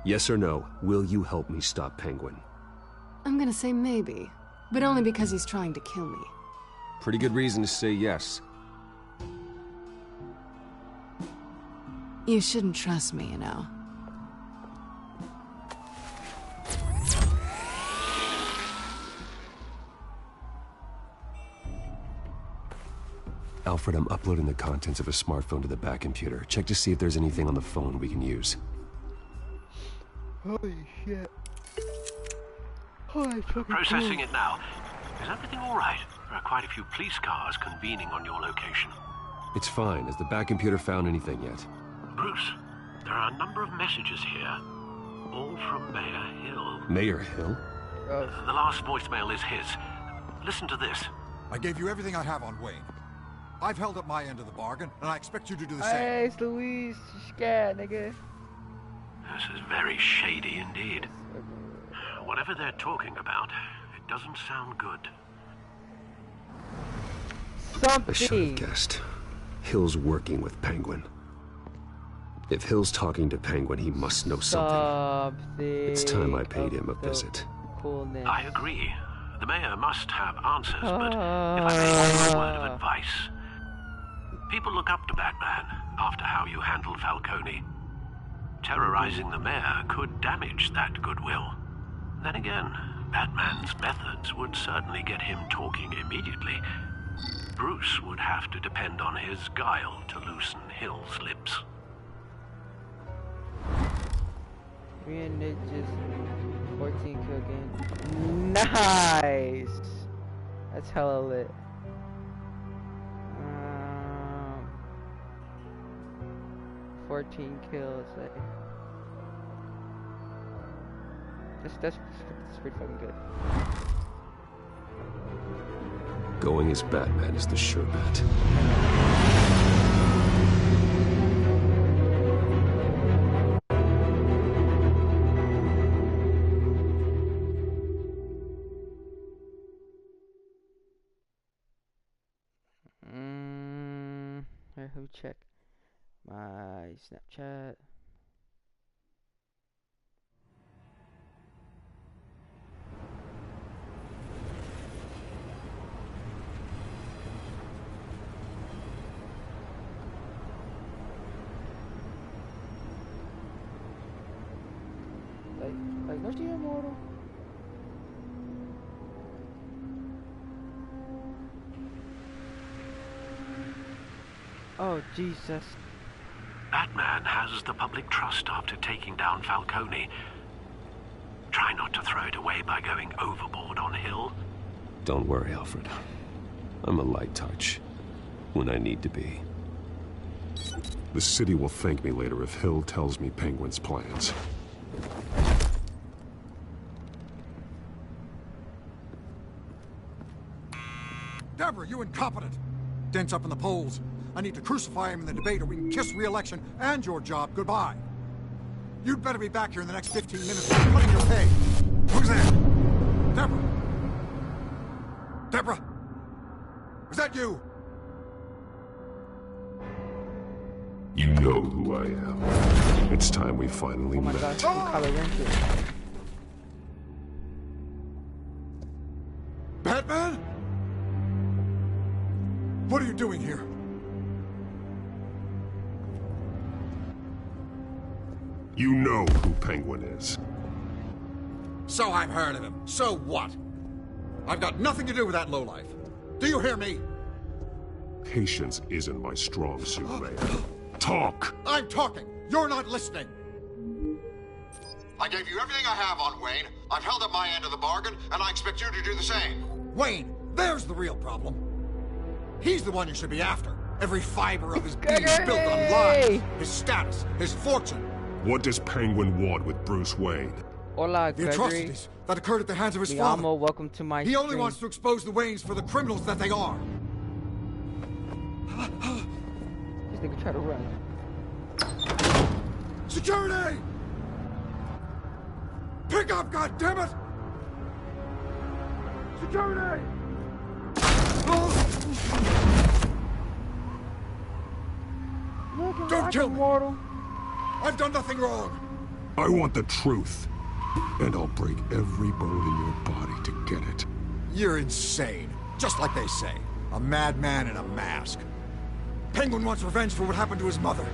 Speaker 8: Yes or no, will you help me stop Penguin?
Speaker 6: I'm gonna say maybe, but only because he's trying to kill me.
Speaker 8: Pretty good reason to say yes.
Speaker 6: You shouldn't trust me, you know.
Speaker 8: Alfred, I'm uploading the contents of a smartphone to the back computer. Check to see if there's anything on the phone we can use.
Speaker 1: Holy shit. Holy fucking
Speaker 14: Processing
Speaker 1: cool.
Speaker 14: it now. Is everything all right? There are quite a few police cars convening on your location.
Speaker 8: It's fine. Has the back computer found anything yet?
Speaker 14: Bruce, there are a number of messages here, all from Mayor Hill.
Speaker 8: Mayor Hill?
Speaker 14: The last voicemail is his. Listen to this.
Speaker 15: I gave you everything I have on Wayne. I've held up my end of the bargain, and I expect you to do the same.
Speaker 1: Hey, it's Luis. You scared, nigga.
Speaker 14: This is very shady indeed. Whatever they're talking about, it doesn't sound good.
Speaker 8: I should have guessed. Hill's working with Penguin. If Hill's talking to Penguin, he must know something. It's time I paid him a visit.
Speaker 1: Coolness.
Speaker 14: I agree. The mayor must have answers, but if I may offer a word of advice, people look up to Batman after how you handled Falcone. Terrorizing the mayor could damage that goodwill. Then again, Batman's methods would certainly get him talking immediately. Bruce would have to depend on his guile to loosen Hill's lips.
Speaker 1: Me and Nick just 14 kill game. Nice! That's hella lit. 14 kills. That's pretty fucking good.
Speaker 8: Going as Batman is the sure bet.
Speaker 1: Here, let me check my Snapchat. Like, no, she immortal. Oh, Jesus.
Speaker 14: Batman has the public trust after taking down Falcone. Try not to throw it away by going overboard on Hill.
Speaker 8: Don't worry, Alfred. I'm a light touch when I need to be.
Speaker 3: The city will thank me later if Hill tells me Penguin's plans.
Speaker 16: Deborah, you incompetent! Dent's up in the polls. I need to crucify him in the debate or we can kiss re-election and your job goodbye. You'd better be back here in the next 15 minutes or I'm cutting your pay. Who's there? Deborah? Deborah? Is that you?
Speaker 3: You know who I am. It's time we finally met.
Speaker 16: Batman? What are you doing here?
Speaker 3: You know who Penguin is.
Speaker 16: So I've heard of him. So what? I've got nothing to do with that lowlife. Do you hear me?
Speaker 3: Patience isn't my strong suit, Mayor. Talk!
Speaker 16: I'm talking. You're not listening.
Speaker 17: I gave you everything I have on Wayne. I've held up my end of the bargain, and I expect you to do the same.
Speaker 16: Wayne, there's the real problem. He's the one you should be after. Every fiber of his being is built on lies, his status, his fortune.
Speaker 3: What does Penguin want with Bruce Wayne?
Speaker 1: Hola,
Speaker 16: the atrocities that occurred at the hands of his father.
Speaker 1: Welcome to my
Speaker 16: He only wants to expose the Waynes for the criminals that they are.
Speaker 1: This nigga try to run.
Speaker 16: Security! Pick up, goddammit! Security! Don't kill me! I've done nothing wrong!
Speaker 3: I want the truth. And I'll break every bone in your body to get it.
Speaker 16: You're insane. Just like they say. A madman in a mask. Penguin wants revenge for what happened to his mother.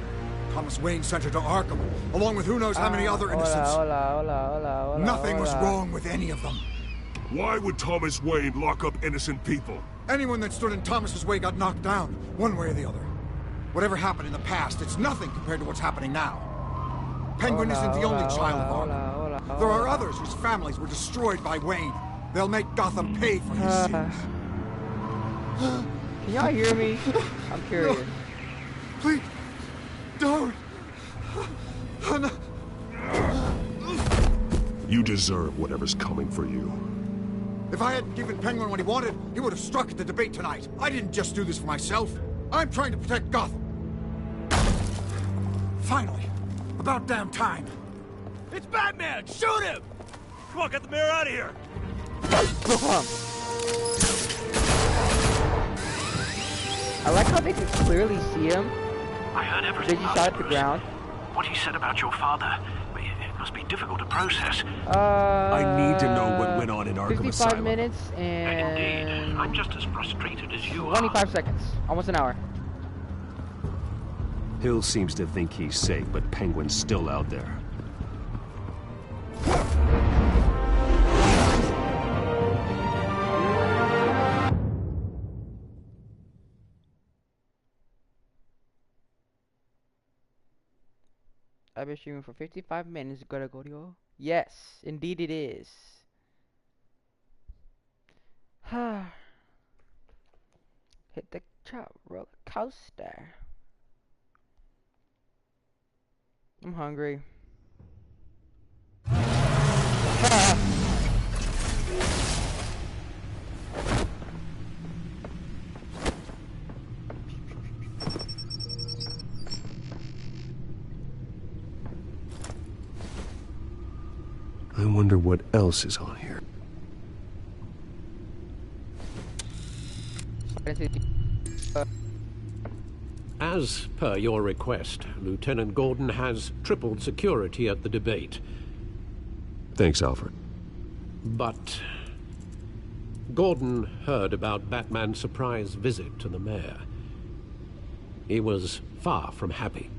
Speaker 16: Thomas Wayne sent her to Arkham, along with who knows how many other innocents. Nothing was wrong with any of them.
Speaker 3: Why would Thomas Wayne lock up innocent people?
Speaker 16: Anyone that stood in Thomas's way got knocked down, one way or the other. Whatever happened in the past, it's nothing compared to what's happening now. Penguin isn't the only child of Arkham. There are others whose families were destroyed by Wayne. They'll make Gotham pay for his sins.
Speaker 1: Can y'all hear me? I'm curious.
Speaker 16: No. Please, don't. Oh, no.
Speaker 3: You deserve whatever's coming for you.
Speaker 16: If I hadn't given Penguin what he wanted, he would have struck at the debate tonight. I didn't just do this for myself. I'm trying to protect Gotham. Finally. About damn time.
Speaker 11: It's Batman! Shoot him! Come on, get the mayor out of here!
Speaker 1: I like how they can clearly see him.
Speaker 14: I heard everything.
Speaker 1: They just shot at the ground.
Speaker 14: What he said about your father, it must be difficult to process.
Speaker 8: I need to know what went on in Arkham
Speaker 1: 55
Speaker 8: Asylum.
Speaker 1: minutes and...
Speaker 14: Indeed. I'm just as frustrated as you
Speaker 1: 25 seconds. Almost an hour.
Speaker 8: Hill seems to think he's safe, but Penguin's still out there.
Speaker 1: I've been streaming for 55 minutes, Gregorio. Yes, indeed it is. Hit the chop roller coaster. I'm hungry.
Speaker 8: I wonder what else is on here.
Speaker 7: As per your request, Lieutenant Gordon has tripled security at the debate.
Speaker 8: Thanks, Alfred.
Speaker 7: But Gordon heard about Batman's surprise visit to the mayor. He was far from happy.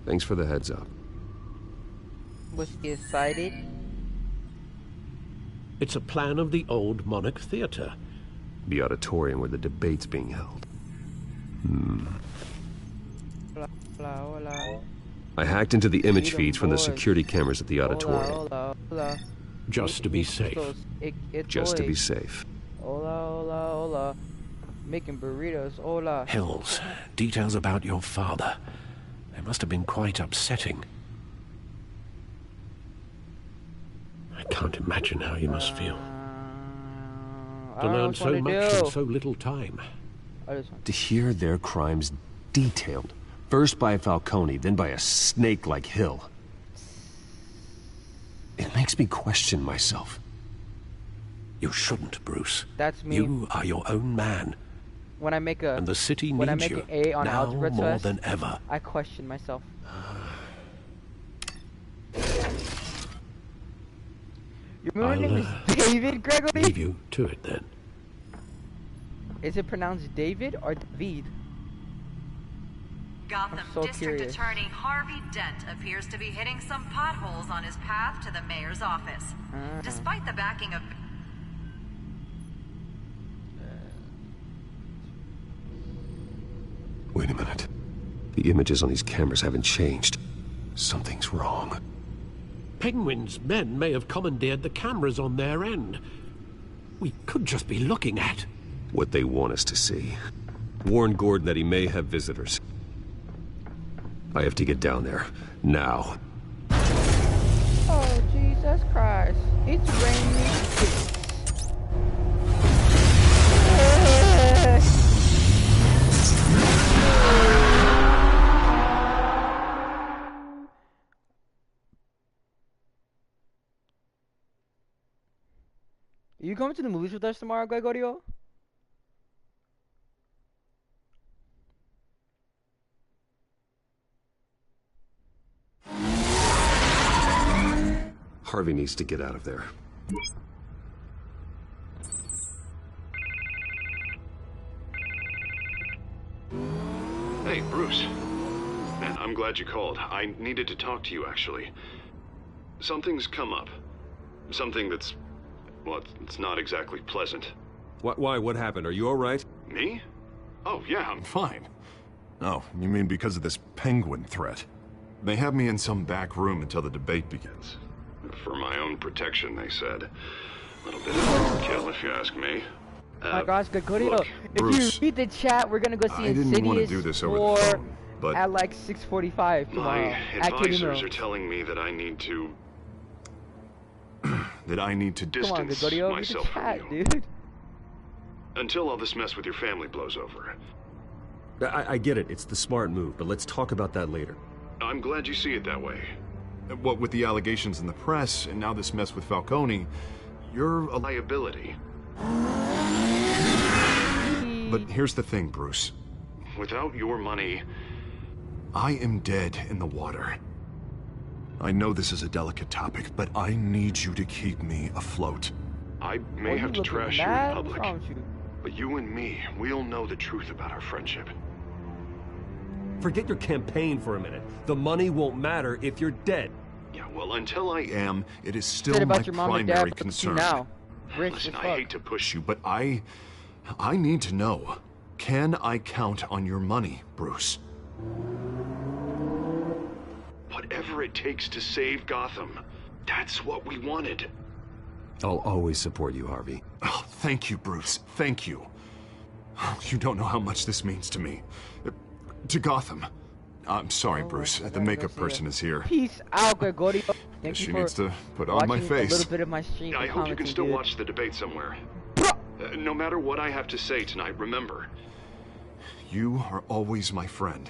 Speaker 8: Thanks for the heads up.
Speaker 1: Was he excited?
Speaker 7: It's a plan of the old Monarch Theater.
Speaker 8: The auditorium where the debate's being held. I hacked into the image feeds from the security cameras at the auditorium.
Speaker 7: Just to be safe.
Speaker 8: Just to be safe.
Speaker 1: Hola. Making burritos, hola.
Speaker 7: Hills, details about your father. They must have been quite upsetting. I can't imagine how you must feel. To learn so much in so little time.
Speaker 8: To hear their crimes detailed. First by Falcone, then by a snake like Hill. It makes me question myself.
Speaker 7: You shouldn't, Bruce.
Speaker 1: That's me.
Speaker 7: You are your own man.
Speaker 1: When I make
Speaker 7: and the city needs you
Speaker 1: an A on
Speaker 7: now
Speaker 1: algebra
Speaker 7: more
Speaker 1: test,
Speaker 7: than ever.
Speaker 1: I question myself. Your name is David, Gregory?
Speaker 7: Leave you to it then.
Speaker 1: Is it pronounced David or David?
Speaker 18: Gotham District Attorney Harvey Dent appears to be hitting some potholes on his path to the mayor's office. Despite the backing of...
Speaker 8: Wait a minute. The images on these cameras haven't changed. Something's wrong.
Speaker 7: Penguin's men may have commandeered the cameras on their end. We could just be looking at...
Speaker 8: what they want us to see. Warn Gordon that he may have visitors. I have to get down there. Now.
Speaker 1: Oh, Jesus Christ. It's raining. Are you coming to the movies with us tomorrow, Gregorio?
Speaker 8: Harvey needs to get out of there.
Speaker 19: Hey, Bruce. Man, I'm glad you called. I needed to talk to you, actually. Something's come up. Something that's... well, it's not exactly pleasant.
Speaker 8: Why? What happened? Are you alright?
Speaker 19: Me? Oh, yeah, I'm fine.
Speaker 3: Oh, you mean because of this penguin threat? They have me in some back room until the debate begins.
Speaker 19: For my own protection, they said. A little bit of overkill, if you ask me.
Speaker 1: Oh my gosh, Gregorio,
Speaker 19: look,
Speaker 1: if
Speaker 3: Bruce,
Speaker 1: you read the chat, we're gonna go see
Speaker 3: I didn't want to
Speaker 1: Insidious
Speaker 3: do this over
Speaker 1: 4
Speaker 3: the phone, but
Speaker 1: at like 6:45 tomorrow.
Speaker 19: My
Speaker 1: at
Speaker 19: advisors are telling me that I need to...
Speaker 3: that I need to
Speaker 1: Come on,
Speaker 19: distance
Speaker 1: Gregorio, read the
Speaker 19: myself
Speaker 1: chat,
Speaker 19: from you.
Speaker 1: dude.
Speaker 19: Until all this mess with your family blows over.
Speaker 8: I get it. It's the smart move, but let's talk about that later.
Speaker 19: I'm glad you see it that way.
Speaker 3: What with the allegations in the press, and now this mess with Falcone, you're a
Speaker 19: liability.
Speaker 3: But here's the thing, Bruce.
Speaker 19: Without your money...
Speaker 3: I am dead in the water. I know this is a delicate topic, but I need you to keep me afloat.
Speaker 19: I may have to trash you in public, but you and me, we'll know the truth about our friendship.
Speaker 8: Forget your campaign for a minute. The money won't matter if you're dead.
Speaker 19: Yeah, well, until I
Speaker 3: am, it is still my primary concern.
Speaker 1: Now.
Speaker 19: Listen, I hate to push
Speaker 3: you, but I need to know. Can I count on your money, Bruce?
Speaker 19: whatever it takes to save Gotham. That's what we wanted.
Speaker 8: I'll always support you, Harvey.
Speaker 3: Oh, thank you, Bruce. Thank you. You don't know how much this means to me. To Gotham. I'm sorry, Bruce. The makeup person is here.
Speaker 1: Peace out, Gregorio.
Speaker 3: She needs to put on my face.
Speaker 1: A little bit of my stream.
Speaker 19: I hope you can still watch the debate somewhere. No matter what I have to say tonight, remember.
Speaker 3: You are always my friend.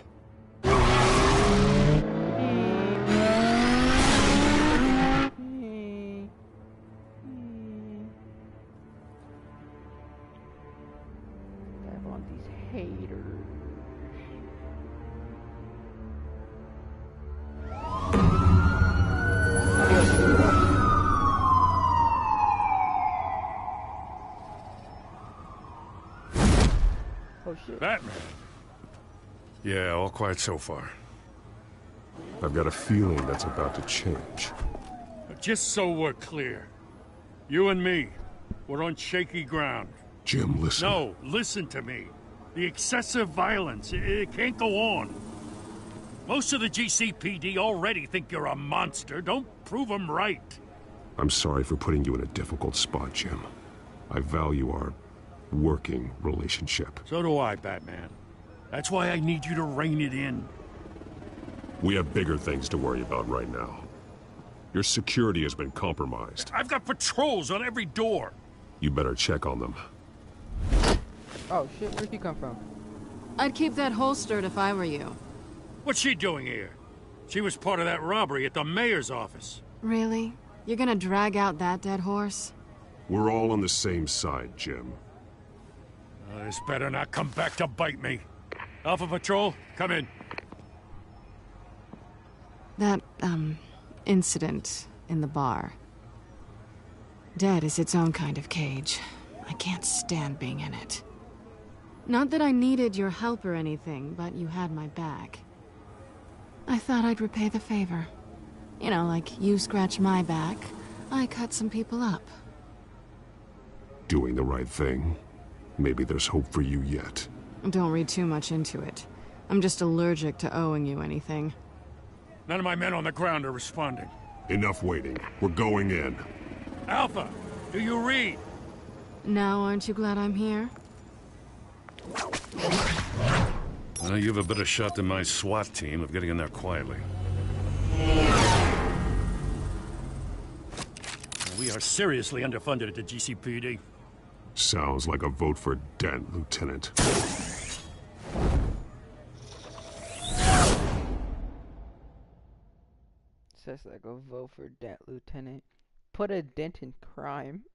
Speaker 10: Batman. Yeah, all quiet so far.
Speaker 5: I've got a feeling that's about to change.
Speaker 10: Just so we're clear, you and me, we're on shaky ground.
Speaker 5: Jim, listen.
Speaker 10: No, listen to me. The excessive violence, it can't go on. Most of the GCPD already think you're a monster. Don't prove them right.
Speaker 5: I'm sorry for putting you in a difficult spot, Jim. I value our working relationship.
Speaker 10: So do I, Batman. That's why I need you to rein it in.
Speaker 5: We have bigger things to worry about right now. Your security has been compromised.
Speaker 10: I've got patrols on every door.
Speaker 5: You better check on them.
Speaker 1: Oh shit, where'd he come from?
Speaker 6: I'd keep that holstered if I were you.
Speaker 10: What's she doing here? She was part of that robbery at the mayor's office.
Speaker 6: Really? You're gonna drag out that dead horse?
Speaker 5: We're all on the same side, Jim.
Speaker 10: This better not come back to bite me. Alpha Patrol, come in.
Speaker 6: That, incident in the bar. Dead is its own kind of cage. I can't stand being in it. Not that I needed your help or anything, but you had my back. I thought I'd repay the favor. You know, like you scratch my back, I cut some people up.
Speaker 5: Doing the right thing. Maybe there's hope for you yet.
Speaker 6: Don't read too much into it. I'm just allergic to owing you anything.
Speaker 10: None of my men on the ground are responding.
Speaker 5: Enough waiting. We're going in.
Speaker 10: Alpha, do you read?
Speaker 6: Now, aren't you glad I'm here?
Speaker 10: You have a better shot than my SWAT team of getting in there quietly. We are seriously underfunded at the GCPD.
Speaker 5: Sounds like a vote for Dent, Lieutenant.
Speaker 1: Says like a vote for Dent, Lieutenant. Put a dent in crime.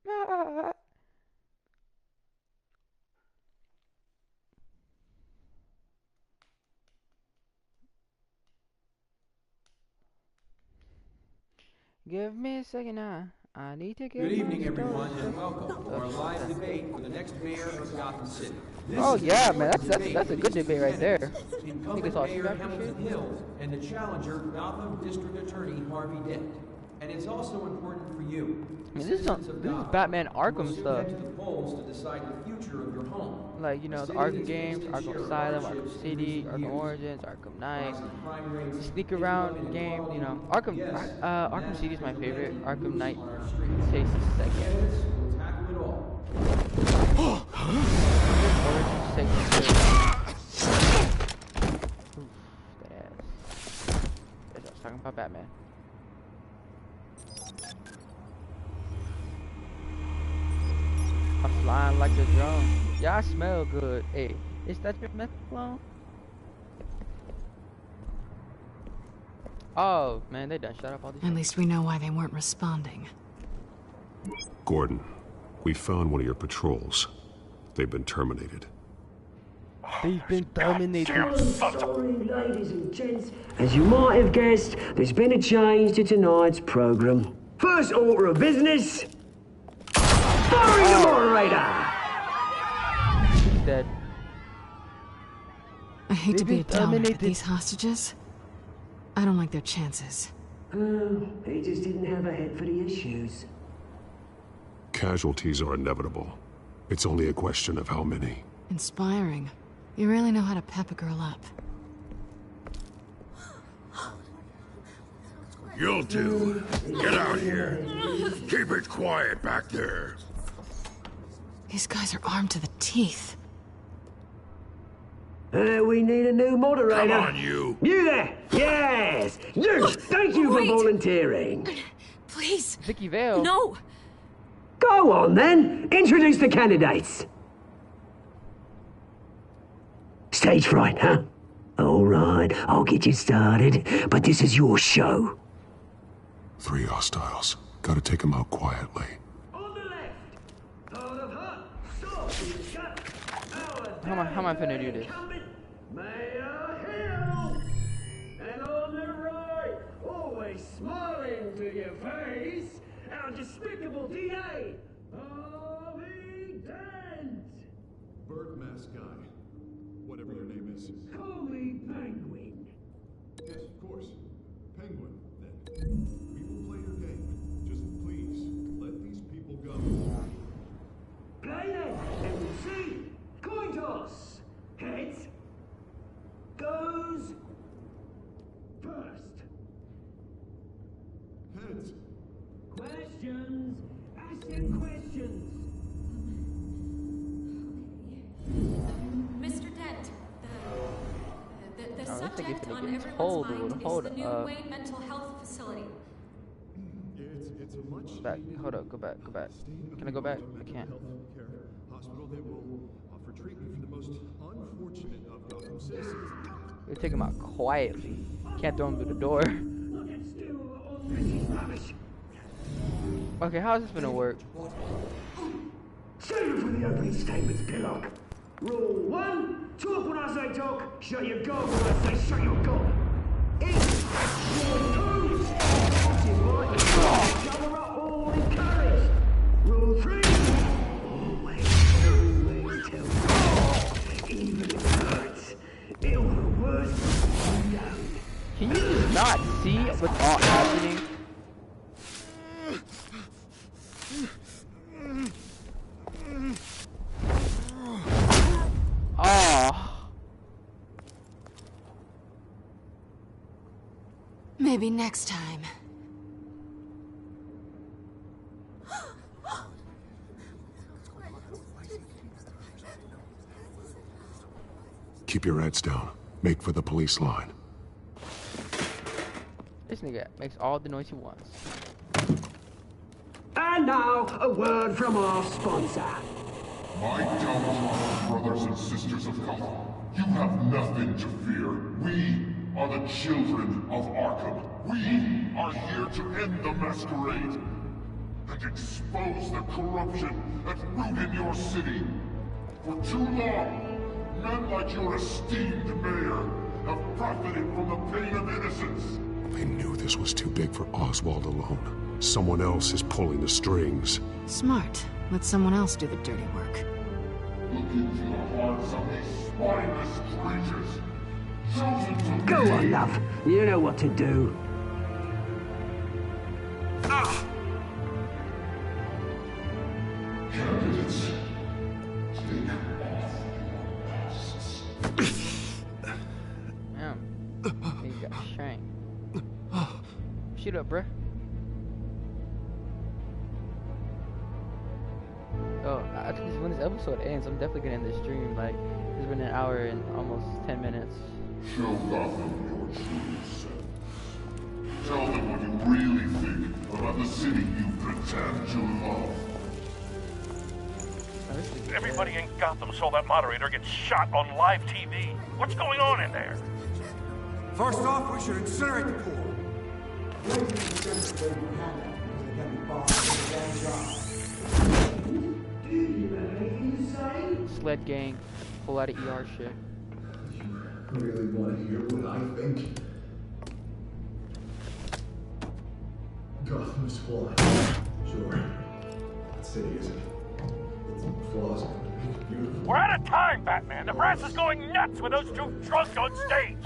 Speaker 1: Give me a second now. I need to get.
Speaker 20: Good evening, everyone, and welcome to our live debate for the next mayor of Gotham City.
Speaker 1: Oh yeah, man, that's a good debate right there.
Speaker 20: Incumbent Mayor Hamilton Hills and the challenger Gotham District Attorney Harvey Dent. And it's also important for you.
Speaker 1: I mean, this is Batman Arkham stuff.
Speaker 20: To the polls to decide the future of your home.
Speaker 1: Like, you know, the Arkham games, Arkham Asylum, Arkham City, Arkham Origins, Arkham Knight, sneak around game, you know. Arkham City is my favorite. Arkham Knight takes second. Origins takes third. That ass. I was talking about Batman. I'm flying like a drone. Yeah, I smell good. Hey, is that your meth clone? Oh, man, they done shut up all these.
Speaker 6: At least we know why they weren't responding.
Speaker 5: Gordon, we found one of your patrols. They've been terminated.
Speaker 1: They've been terminated.
Speaker 12: Sorry, ladies and gents. As you might have guessed, there's been a change to tonight's program. First order of business. Firing the moderator!
Speaker 1: He's dead.
Speaker 6: I hate to be a downer, but these hostages, I don't like their chances.
Speaker 12: He just didn't have a head for the issues.
Speaker 5: Casualties are inevitable. It's only a question of how many.
Speaker 6: Inspiring. You really know how to pep a girl up.
Speaker 5: You'll do. Get out here. Keep it quiet back there.
Speaker 6: These guys are armed to the teeth.
Speaker 12: We need a new moderator.
Speaker 5: Come on, you.
Speaker 12: You there? Yes. You. Thank you for volunteering.
Speaker 6: Please.
Speaker 1: Vicky Vale.
Speaker 6: No.
Speaker 12: Go on, then. Introduce the candidates. Stage fright, huh? All right, I'll get you started, but this is your show.
Speaker 3: 3 hostiles. Gotta take them out quietly.
Speaker 1: How am I finna do this?
Speaker 12: And on the right, always smiling to your face, our despicable DA, Harvey Dent.
Speaker 3: Bird mask guy. Whatever your name is.
Speaker 12: Call me Penguin.
Speaker 3: Yes, of course. Penguin, then. We will play your game. Just please, let these people go.
Speaker 12: Play then, and we'll see. Coin toss. Heads goes first.
Speaker 3: Heads.
Speaker 12: Questions. Ask your questions.
Speaker 4: Mr. Dent, the
Speaker 1: Oh,
Speaker 4: subject on
Speaker 1: gets
Speaker 4: everyone's
Speaker 1: cold,
Speaker 4: mind
Speaker 1: dude.
Speaker 4: is
Speaker 1: Hold
Speaker 4: the new
Speaker 1: up.
Speaker 4: Wayne Mental Health Facility.
Speaker 3: It's a much
Speaker 1: Back. Hold up. Go back. Can I go back? I can't.
Speaker 3: hospital that will offer treatment for the most unfortunate of Gotham citizens.
Speaker 1: We take him out quietly. Can't throw him through the door. Okay, how's this gonna work?
Speaker 12: Save it for the opening statements, Pillock. Rule 1, talk when I say talk, shut your gob when I say shut your gob. All encouraged. Rule 3, always tell the even if it hurts. It'll be worse alone.
Speaker 1: Can you just not see what's all happening? Oh.
Speaker 6: Maybe next time.
Speaker 3: Keep your heads down. Make for the police line.
Speaker 1: This nigga makes all the noise he wants.
Speaker 12: And now, a word from our sponsor.
Speaker 5: My downtrodden brothers and sisters of Gotham, you have nothing to fear. We are the children of Arkham. We are here to end the masquerade and expose the corruption at root in your city. For too long, men like your esteemed mayor have profited from the pain of innocence.
Speaker 3: They knew this was too big for Oswald alone. Someone else is pulling the strings.
Speaker 6: Smart. Let someone else do the dirty work.
Speaker 5: Look into the hearts of these spineless creatures. Chosen to
Speaker 12: Go on, love. You know what to do.
Speaker 5: Candidates, take off your masks.
Speaker 1: Damn. He got shanked. Shoot up, bruh. Oh, I think when this episode ends, I'm definitely gonna end this stream. Like, it's been an hour and almost 10 minutes.
Speaker 5: Show Gotham your true self. Tell them what you really think about the city you pretend to love.
Speaker 11: Everybody in Gotham saw that moderator get shot on live TV. What's going on in there?
Speaker 16: First off, we should incinerate the pool.
Speaker 1: Sled gang, whole lot of ER shit.
Speaker 3: Really want to hear what I think? Gotham's flawed. Sure. That city isn't. It's flaws are beautiful.
Speaker 11: We're out of time, Batman. The brass is going nuts with those two drunks on stage.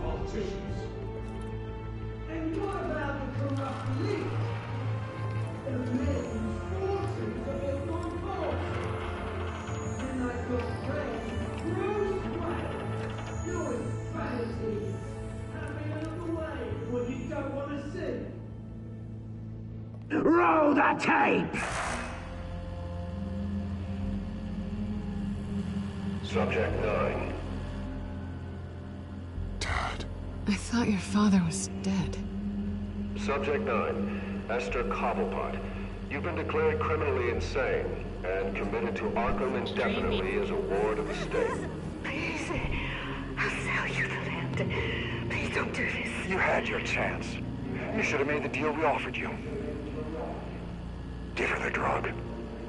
Speaker 12: Politicians. And what about the corrupt elite? The men whose fortunes are built on false. And like your friend, Bruce Roll the tape!
Speaker 11: Subject 9.
Speaker 6: I thought your father was dead.
Speaker 11: Subject 9, Esther Cobblepot. You've been declared criminally insane and committed to Arkham indefinitely as a ward of the state.
Speaker 9: Please, I'll sell you the land. Please don't do this.
Speaker 15: You had your chance. You should have made the deal we offered you. Give her the drug.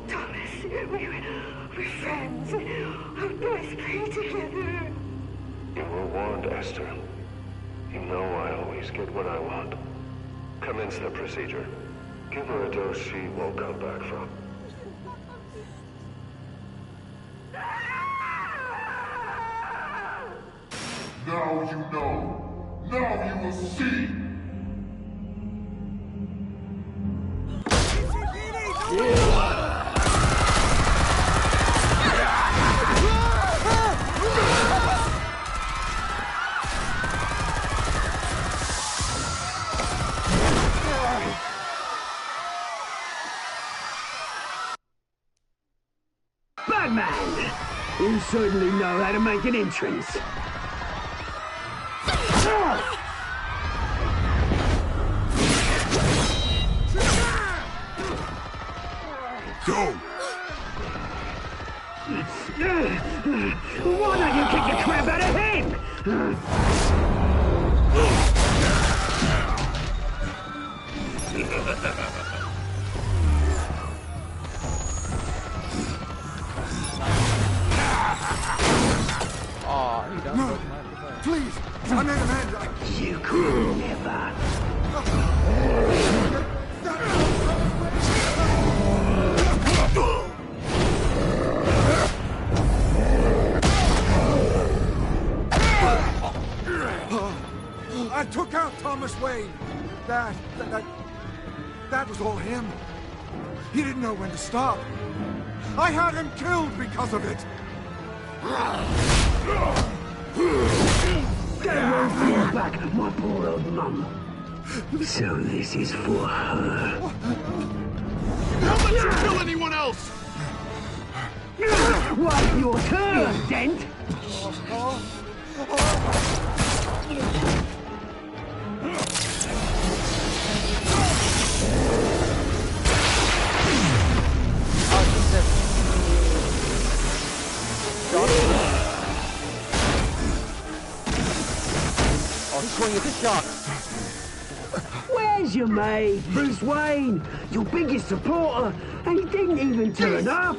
Speaker 9: Thomas, we're friends. Our boys play together.
Speaker 11: You were warned, Esther. You know I always get what I want. Commence the procedure. Give her a dose she won't come back from.
Speaker 5: Now you know. Now you will see.
Speaker 12: Batman! You certainly know how to make an entrance.
Speaker 5: Go!
Speaker 12: Why don't you kick the crap out of him?
Speaker 1: Aw, you done broke my play.
Speaker 16: Please, I made a man.
Speaker 12: You could never.
Speaker 16: I took out Thomas Wayne. That was all him. He didn't know when to stop. I had him killed because of it.
Speaker 12: That won't bring back my poor old mum. So this is for her.
Speaker 5: Don't let you kill anyone else!
Speaker 12: Wait your turn, Dent!
Speaker 1: Swing at the shock.
Speaker 12: Where's your mate, Bruce Wayne? Your biggest supporter, and he didn't even turn up.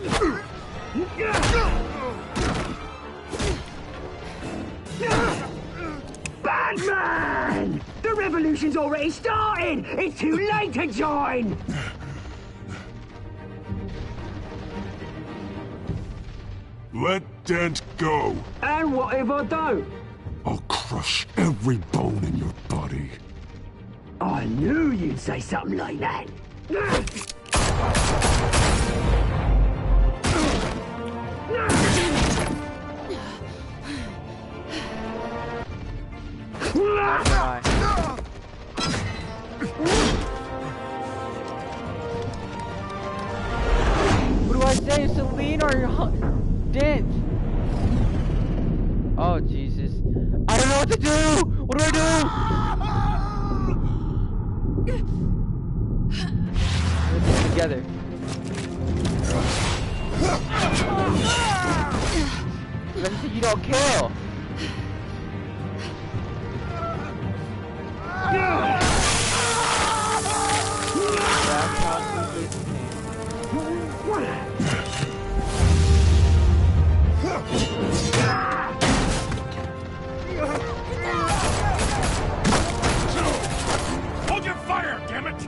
Speaker 12: Batman! The revolution's already started! It's too late to join!
Speaker 5: Let Dent go.
Speaker 12: And what if I don't?
Speaker 5: I'll crush every bone in your body.
Speaker 12: I knew you'd say something like that.
Speaker 1: What do I say, Celine or Dent? Oh Jesus! I don't know what to do. What do I do? Let's do it together. Let's see, you don't kill. That's how quickly it
Speaker 11: Hold your fire, damn it!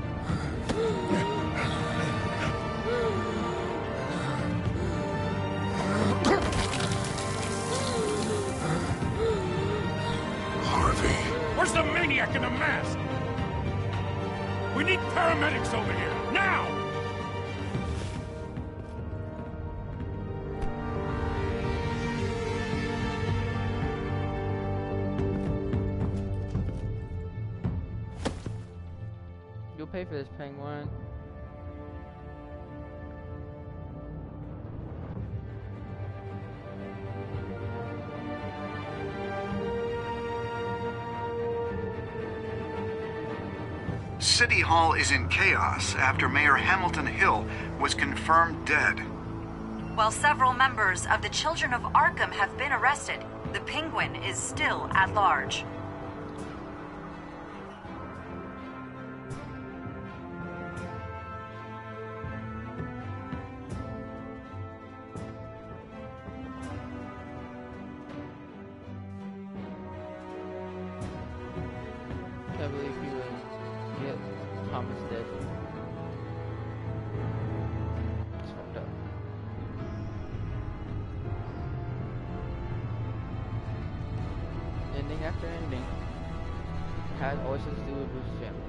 Speaker 5: Harvey.
Speaker 11: Where's the maniac in the mask? We need paramedics over here, now!
Speaker 1: You'll pay for this, Penguin.
Speaker 16: City Hall is in chaos after Mayor Hamilton Hill was confirmed dead.
Speaker 18: While several members of the Children of Arkham have been arrested, the Penguin is still at large.
Speaker 1: Can't believe he was Thomas dead. It's fucked up. Ending after ending has always has to do with Bruce's family.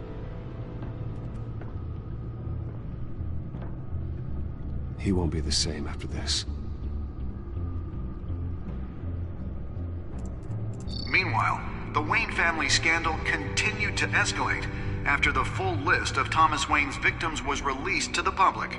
Speaker 8: He won't be the same after this.
Speaker 16: Meanwhile, the Wayne family scandal continued to escalate after the full list of Thomas Wayne's victims was released to the public.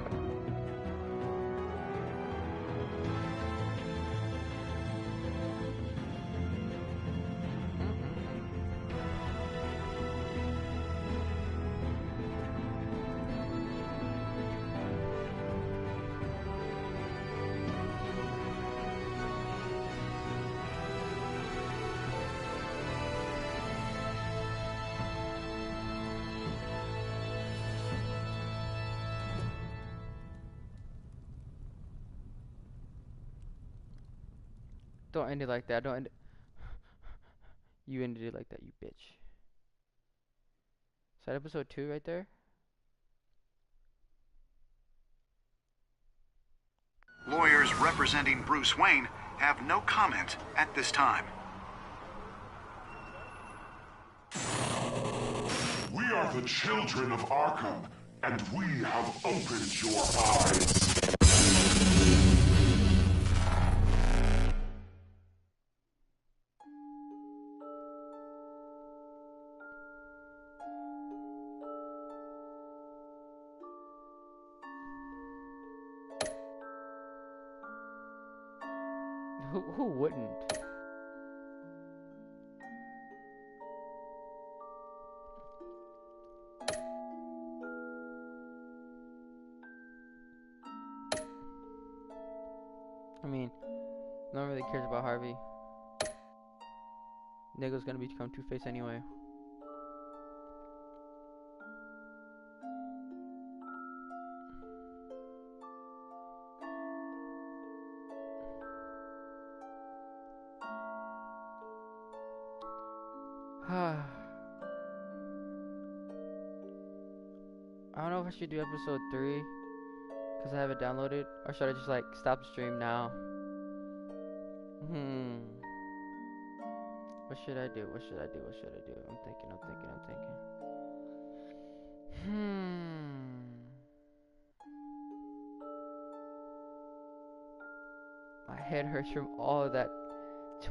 Speaker 1: Don't end it like that. Don't end it. You ended it like that, you bitch. Is that episode 2 right there?
Speaker 16: Lawyers representing Bruce Wayne have no comment at this time.
Speaker 21: We are the Children of Arkham, and we have opened your eyes.
Speaker 1: Who wouldn't? I mean, no one really cares about Harvey. Nigga's gonna become Two-Face anyway. I don't know if I should do episode 3 because I have it downloaded, or should I just like stop the stream now? What should I do? What should I do? What should I do? I'm thinking. My head hurts from all of that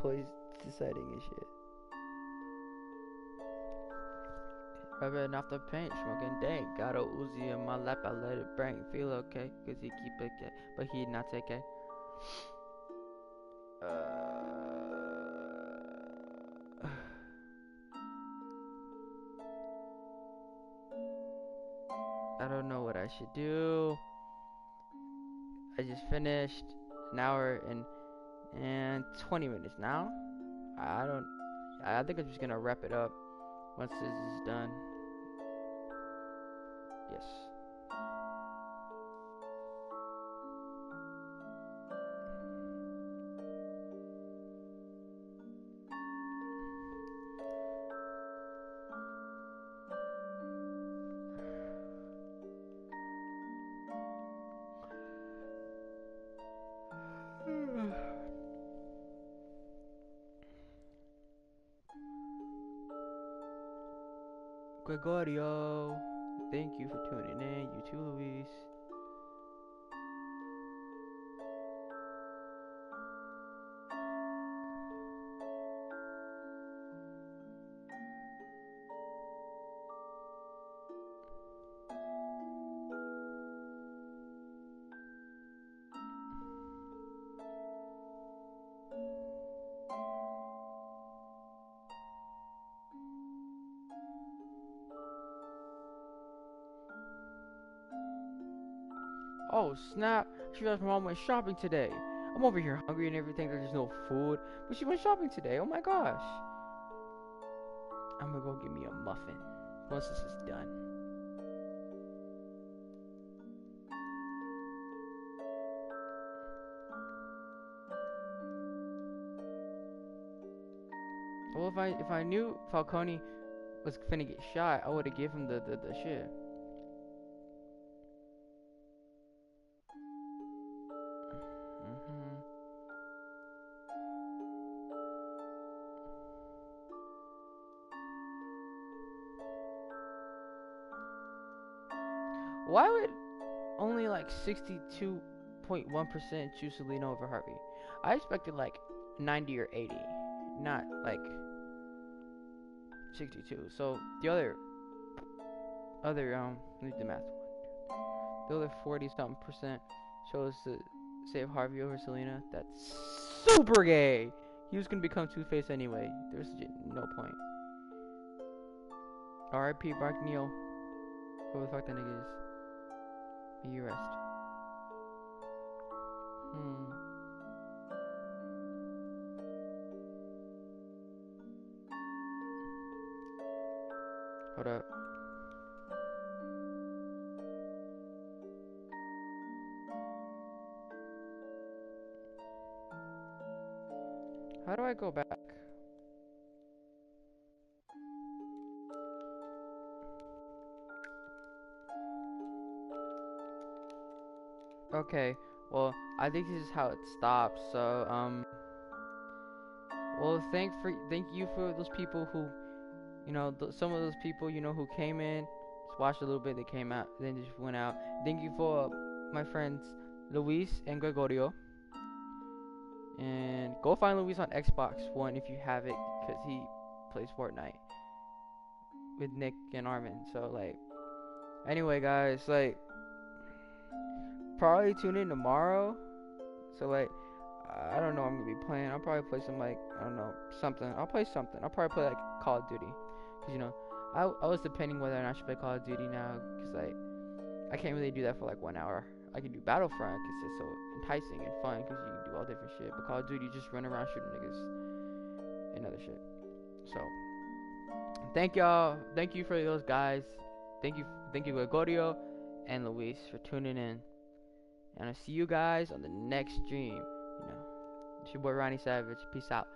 Speaker 1: choice deciding and shit. Rubbing off the paint, smoking dank. Got a Uzi in my lap, I let it bang. Feel okay, cause he keep it gay, but he not take it. I don't know what I should do. I just finished an hour and 20 minutes now. I think I'm just gonna wrap it up once this is done. Yes. Gregorio, thank you for tuning in. You too, Luis. Oh snap! She realized my mom went shopping today. I'm over here hungry and everything. There's no food, but she went shopping today. Oh my gosh! I'm gonna go get me a muffin once this is done. Well, if I knew Falcone was finna get shot, I would have given him the shit. Why would only like 62.1% choose Selena over Harvey? I expected like 90 or 80, not like 62. So the other let me do the math. The other 40 something percent chose to save Harvey over Selena. That's super gay. He was gonna become Two-Face anyway. There's no point. R.I.P. Mark Neal. Who the fuck that nigga is? May you rest. Hold up. How do I go back? Okay, well, I think this is how it stops. So, well, thank you for those people who, you know, some of those people, you know, who came in, just watched a little bit, they came out, then just went out. Thank you for my friends Luis and Gregorio. And go find Luis on Xbox One if you have it, because he plays Fortnite with Nick and Armin. So, like, anyway, guys, like, probably tune in tomorrow. So, like, I don't know what I'm gonna be playing. I'll probably play some, like, I don't know, something. I'll play something. I'll probably play, like, Call of Duty. Because, you know, I was debating whether or not I should play Call of Duty now. Because, like, I can't really do that for, like, 1 hour. I can do Battlefront because it's so enticing and fun because you can do all different shit. But Call of Duty, you just run around shooting niggas and other shit. So, thank y'all. Thank you for those guys. Thank you, Gregorio and Luis, for tuning in. And I'll see you guys on the next stream. You know, it's your boy Ronnie Savage. Peace out.